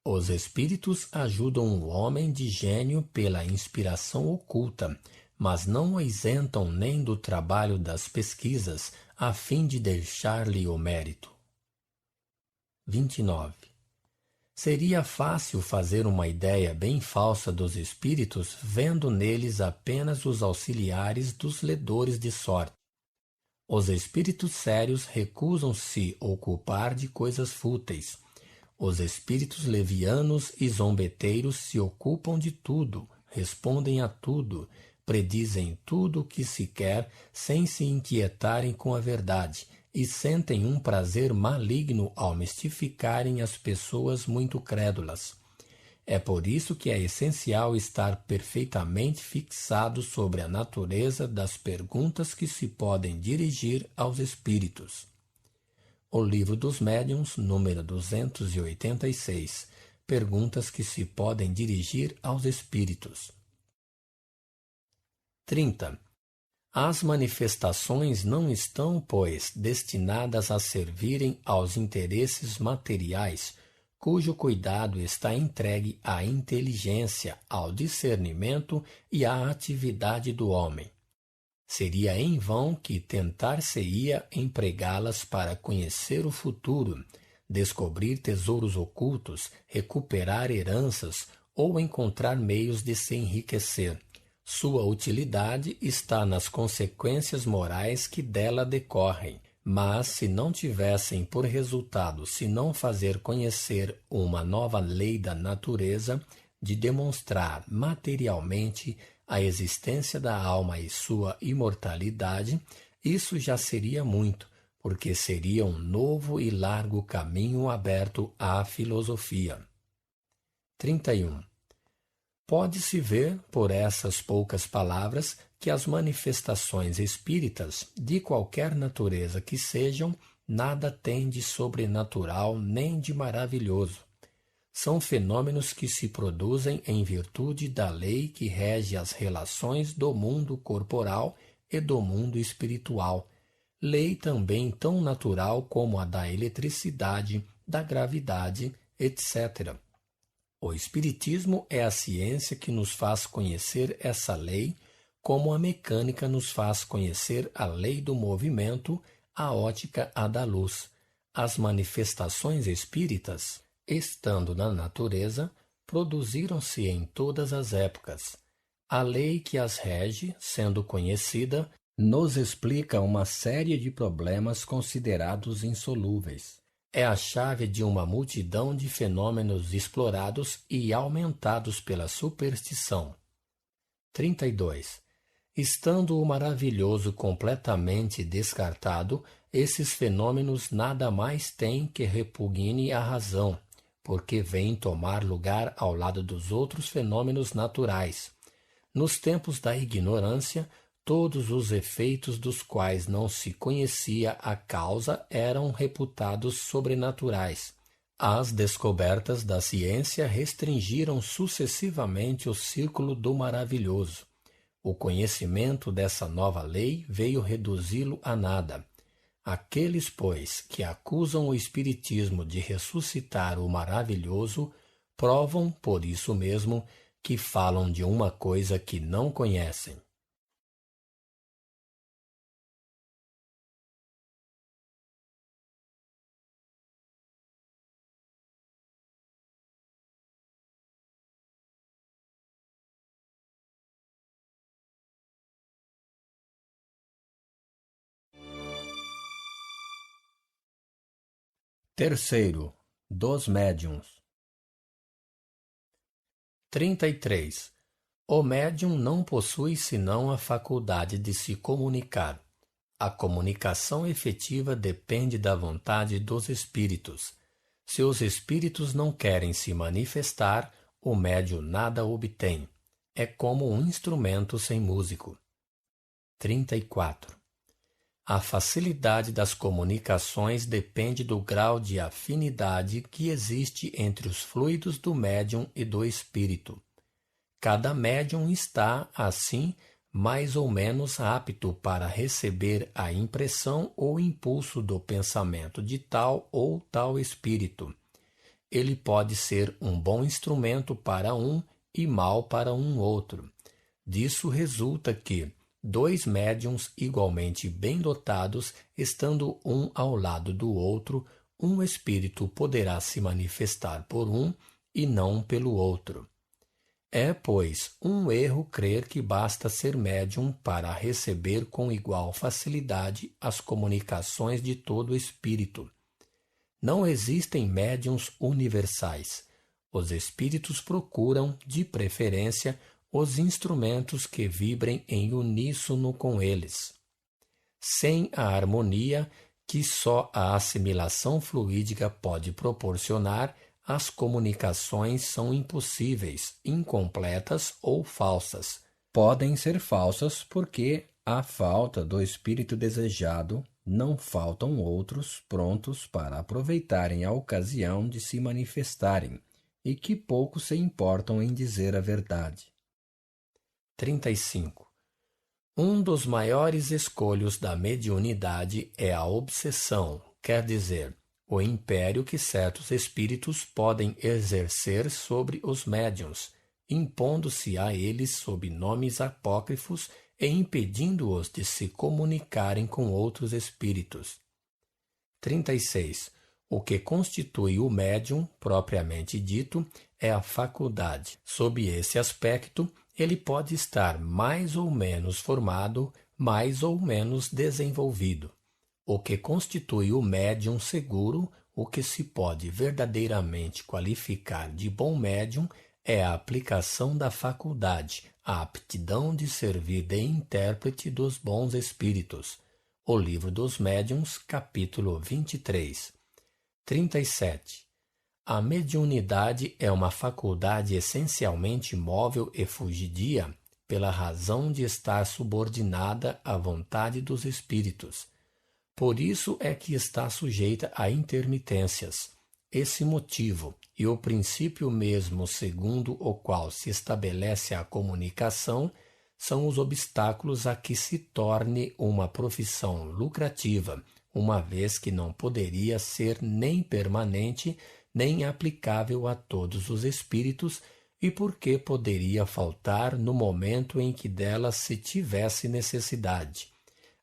Os espíritos ajudam o homem de gênio pela inspiração oculta, mas não o isentam nem do trabalho das pesquisas, a fim de deixar-lhe o mérito. 29. Seria fácil fazer uma ideia bem falsa dos espíritos, vendo neles apenas os auxiliares dos ledores de sorte. Os espíritos sérios recusam-se ocupar de coisas fúteis. Os espíritos levianos e zombeteiros se ocupam de tudo, respondem a tudo, predizem tudo o que se quer sem se inquietarem com a verdade e sentem um prazer maligno ao mistificarem as pessoas muito crédulas. É por isso que é essencial estar perfeitamente fixado sobre a natureza das perguntas que se podem dirigir aos espíritos. O Livro dos Médiuns, número 286. Perguntas que se podem dirigir aos espíritos. 30. As manifestações não estão, pois, destinadas a servirem aos interesses materiais, cujo cuidado está entregue à inteligência, ao discernimento e à atividade do homem. Seria em vão que tentar-se-ia empregá-las para conhecer o futuro, descobrir tesouros ocultos, recuperar heranças ou encontrar meios de se enriquecer. Sua utilidade está nas consequências morais que dela decorrem, mas se não tivessem por resultado senão fazer conhecer uma nova lei da natureza, de demonstrar materialmente a existência da alma e sua imortalidade, isso já seria muito, porque seria um novo e largo caminho aberto à filosofia. 31. Pode-se ver, por essas poucas palavras, que as manifestações espíritas, de qualquer natureza que sejam, nada têm de sobrenatural nem de maravilhoso. São fenômenos que se produzem em virtude da lei que rege as relações do mundo corporal e do mundo espiritual, lei também tão natural como a da eletricidade, da gravidade, etc. O Espiritismo é a ciência que nos faz conhecer essa lei, como a mecânica nos faz conhecer a lei do movimento, a ótica a da luz. As manifestações espíritas, estando na natureza, produziram-se em todas as épocas. A lei que as rege, sendo conhecida, nos explica uma série de problemas considerados insolúveis. É a chave de uma multidão de fenômenos explorados e aumentados pela superstição. 32. Estando o maravilhoso completamente descartado, esses fenômenos nada mais têm que repugne a razão, porque vêm tomar lugar ao lado dos outros fenômenos naturais. Nos tempos da ignorância, todos os efeitos dos quais não se conhecia a causa eram reputados sobrenaturais. As descobertas da ciência restringiram sucessivamente o círculo do maravilhoso. O conhecimento dessa nova lei veio reduzi-lo a nada. Aqueles, pois, que acusam o Espiritismo de ressuscitar o maravilhoso, provam, por isso mesmo, que falam de uma coisa que não conhecem. Terceiro, dos médiuns. 33. O médium não possui senão a faculdade de se comunicar. A comunicação efetiva depende da vontade dos espíritos. Se os espíritos não querem se manifestar, o médium nada obtém. É como um instrumento sem músico. 34. A facilidade das comunicações depende do grau de afinidade que existe entre os fluidos do médium e do espírito. Cada médium está, assim, mais ou menos apto para receber a impressão ou impulso do pensamento de tal ou tal espírito. Ele pode ser um bom instrumento para um e mau para um outro. Disso resulta que dois médiuns igualmente bem dotados, estando um ao lado do outro, um espírito poderá se manifestar por um e não pelo outro. É, pois, um erro crer que basta ser médium para receber com igual facilidade as comunicações de todo espírito. Não existem médiuns universais. Os espíritos procuram, de preferência, os instrumentos que vibrem em uníssono com eles. Sem a harmonia que só a assimilação fluídica pode proporcionar, as comunicações são impossíveis, incompletas ou falsas. Podem ser falsas porque, à falta do espírito desejado, não faltam outros prontos para aproveitarem a ocasião de se manifestarem e que pouco se importam em dizer a verdade. 35. Um dos maiores escolhos da mediunidade é a obsessão, quer dizer, o império que certos espíritos podem exercer sobre os médiuns, impondo-se a eles sob nomes apócrifos e impedindo-os de se comunicarem com outros espíritos. 36. O que constitui o médium, propriamente dito, é a faculdade. Sob esse aspecto, ele pode estar mais ou menos formado, mais ou menos desenvolvido. O que constitui o médium seguro, o que se pode verdadeiramente qualificar de bom médium, é a aplicação da faculdade, a aptidão de servir de intérprete dos bons espíritos. O Livro dos Médiuns, capítulo 23. 37. A mediunidade é uma faculdade essencialmente móvel e fugidia, pela razão de estar subordinada à vontade dos espíritos. Por isso é que está sujeita a intermitências. Esse motivo e o princípio mesmo segundo o qual se estabelece a comunicação são os obstáculos a que se torne uma profissão lucrativa, uma vez que não poderia ser nem permanente, nem aplicável a todos os espíritos, e porque poderia faltar no momento em que dela se tivesse necessidade.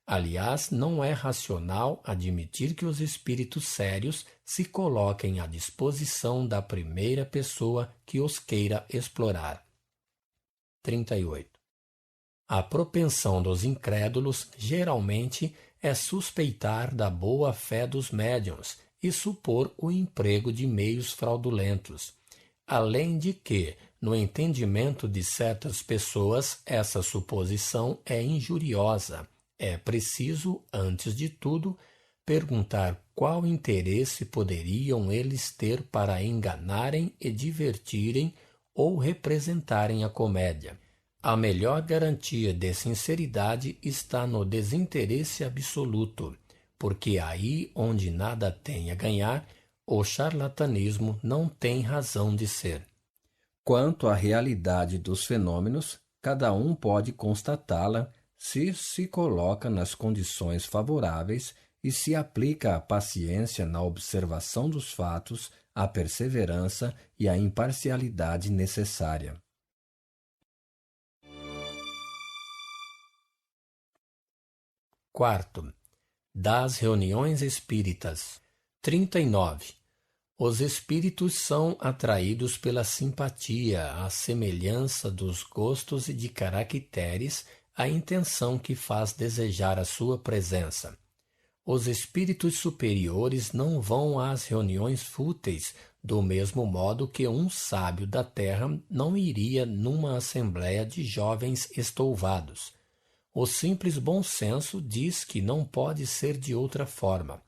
Aliás, não é racional admitir que os espíritos sérios se coloquem à disposição da primeira pessoa que os queira explorar. 38. A propensão dos incrédulos, geralmente, é suspeitar da boa-fé dos médiuns e supor o emprego de meios fraudulentos. Além de que, no entendimento de certas pessoas, essa suposição é injuriosa. É preciso, antes de tudo, perguntar qual interesse poderiam eles ter para enganarem e divertirem ou representarem a comédia. A melhor garantia de sinceridade está no desinteresse absoluto, porque aí onde nada tem a ganhar, o charlatanismo não tem razão de ser. Quanto à realidade dos fenômenos, cada um pode constatá-la se se coloca nas condições favoráveis e se aplica a paciência na observação dos fatos, a perseverança e a imparcialidade necessária. Quarto, das reuniões espíritas. 39. Os espíritos são atraídos pela simpatia, a semelhança dos gostos e de caracteres, a intenção que faz desejar a sua presença. Os espíritos superiores não vão às reuniões fúteis, do mesmo modo que um sábio da terra não iria numa assembléia de jovens estouvados. O simples bom senso diz que não pode ser de outra forma.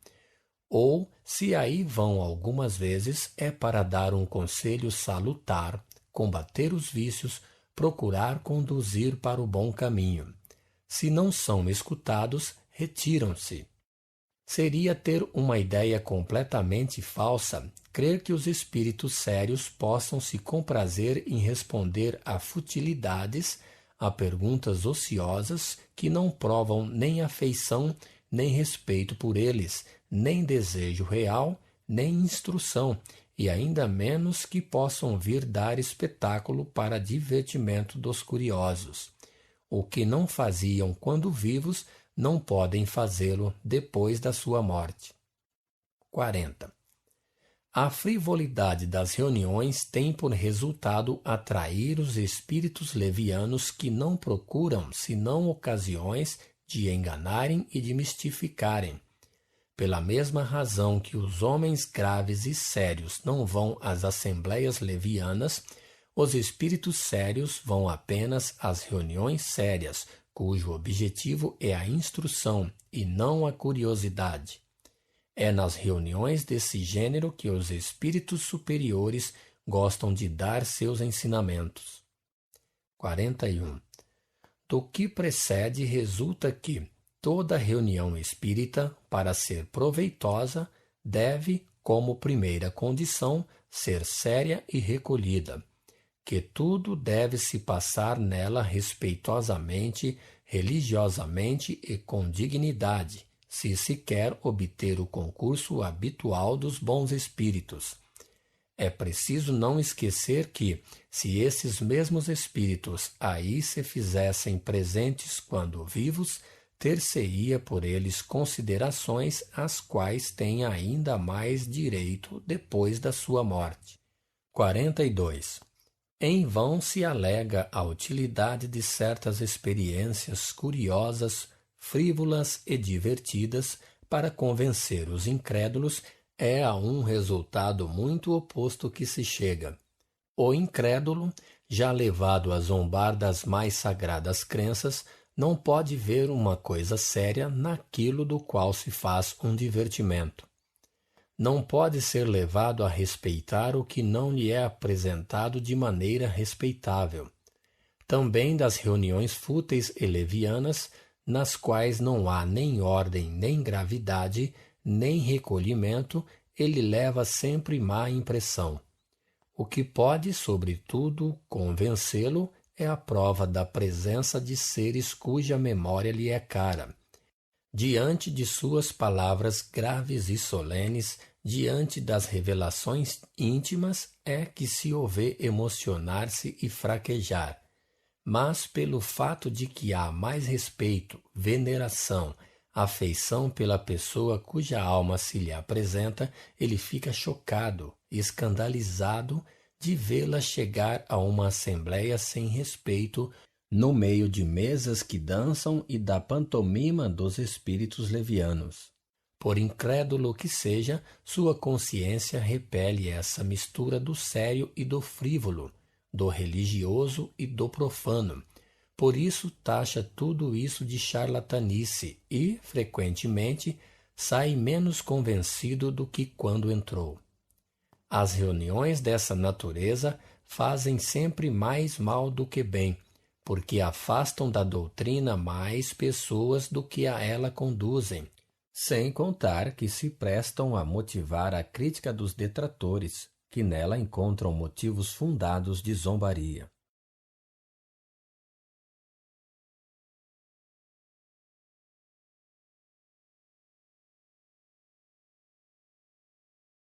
Ou, se aí vão algumas vezes, é para dar um conselho salutar, combater os vícios, procurar conduzir para o bom caminho. Se não são escutados, retiram-se. Seria ter uma ideia completamente falsa crer que os espíritos sérios possam se comprazer em responder a futilidades, a perguntas ociosas que não provam nem afeição, nem respeito por eles, nem desejo real, nem instrução, e ainda menos que possam vir dar espetáculo para divertimento dos curiosos. O que não faziam quando vivos, não podem fazê-lo depois da sua morte. 40. A frivolidade das reuniões tem por resultado atrair os espíritos levianos que não procuram senão ocasiões de enganarem e de mistificarem. Pela mesma razão que os homens graves e sérios não vão às assembleias levianas, os espíritos sérios vão apenas às reuniões sérias, cujo objetivo é a instrução e não a curiosidade. É nas reuniões desse gênero que os espíritos superiores gostam de dar seus ensinamentos. 41. Do que precede resulta que toda reunião espírita, para ser proveitosa, deve, como primeira condição, ser séria e recolhida, que tudo deve se passar nela respeitosamente, religiosamente e com dignidade, se se quer obter o concurso habitual dos bons espíritos. É preciso não esquecer que, se esses mesmos espíritos aí se fizessem presentes quando vivos, ter-se-ia por eles considerações às quais têm ainda mais direito depois da sua morte. 42. Em vão se alega a utilidade de certas experiências curiosas, frívolas e divertidas para convencer os incrédulos, é a um resultado muito oposto que se chega. O incrédulo, já levado a zombar das mais sagradas crenças, não pode ver uma coisa séria naquilo do qual se faz um divertimento. Não pode ser levado a respeitar o que não lhe é apresentado de maneira respeitável. Também das reuniões fúteis e levianas, nas quais não há nem ordem, nem gravidade, nem recolhimento, ele leva sempre má impressão. O que pode, sobretudo, convencê-lo é a prova da presença de seres cuja memória lhe é cara. Diante de suas palavras graves e solenes, diante das revelações íntimas, é que se o vê emocionar-se e fraquejar. Mas pelo fato de que há mais respeito, veneração, afeição pela pessoa cuja alma se lhe apresenta, ele fica chocado, escandalizado de vê-la chegar a uma assembléia sem respeito, no meio de mesas que dançam e da pantomima dos espíritos levianos. Por incrédulo que seja, sua consciência repele essa mistura do sério e do frívolo, do religioso e do profano. Por isso taxa tudo isso de charlatanice e, frequentemente, sai menos convencido do que quando entrou. As reuniões dessa natureza fazem sempre mais mal do que bem, porque afastam da doutrina mais pessoas do que a ela conduzem, sem contar que se prestam a motivar a crítica dos detratores, que nela encontram motivos fundados de zombaria.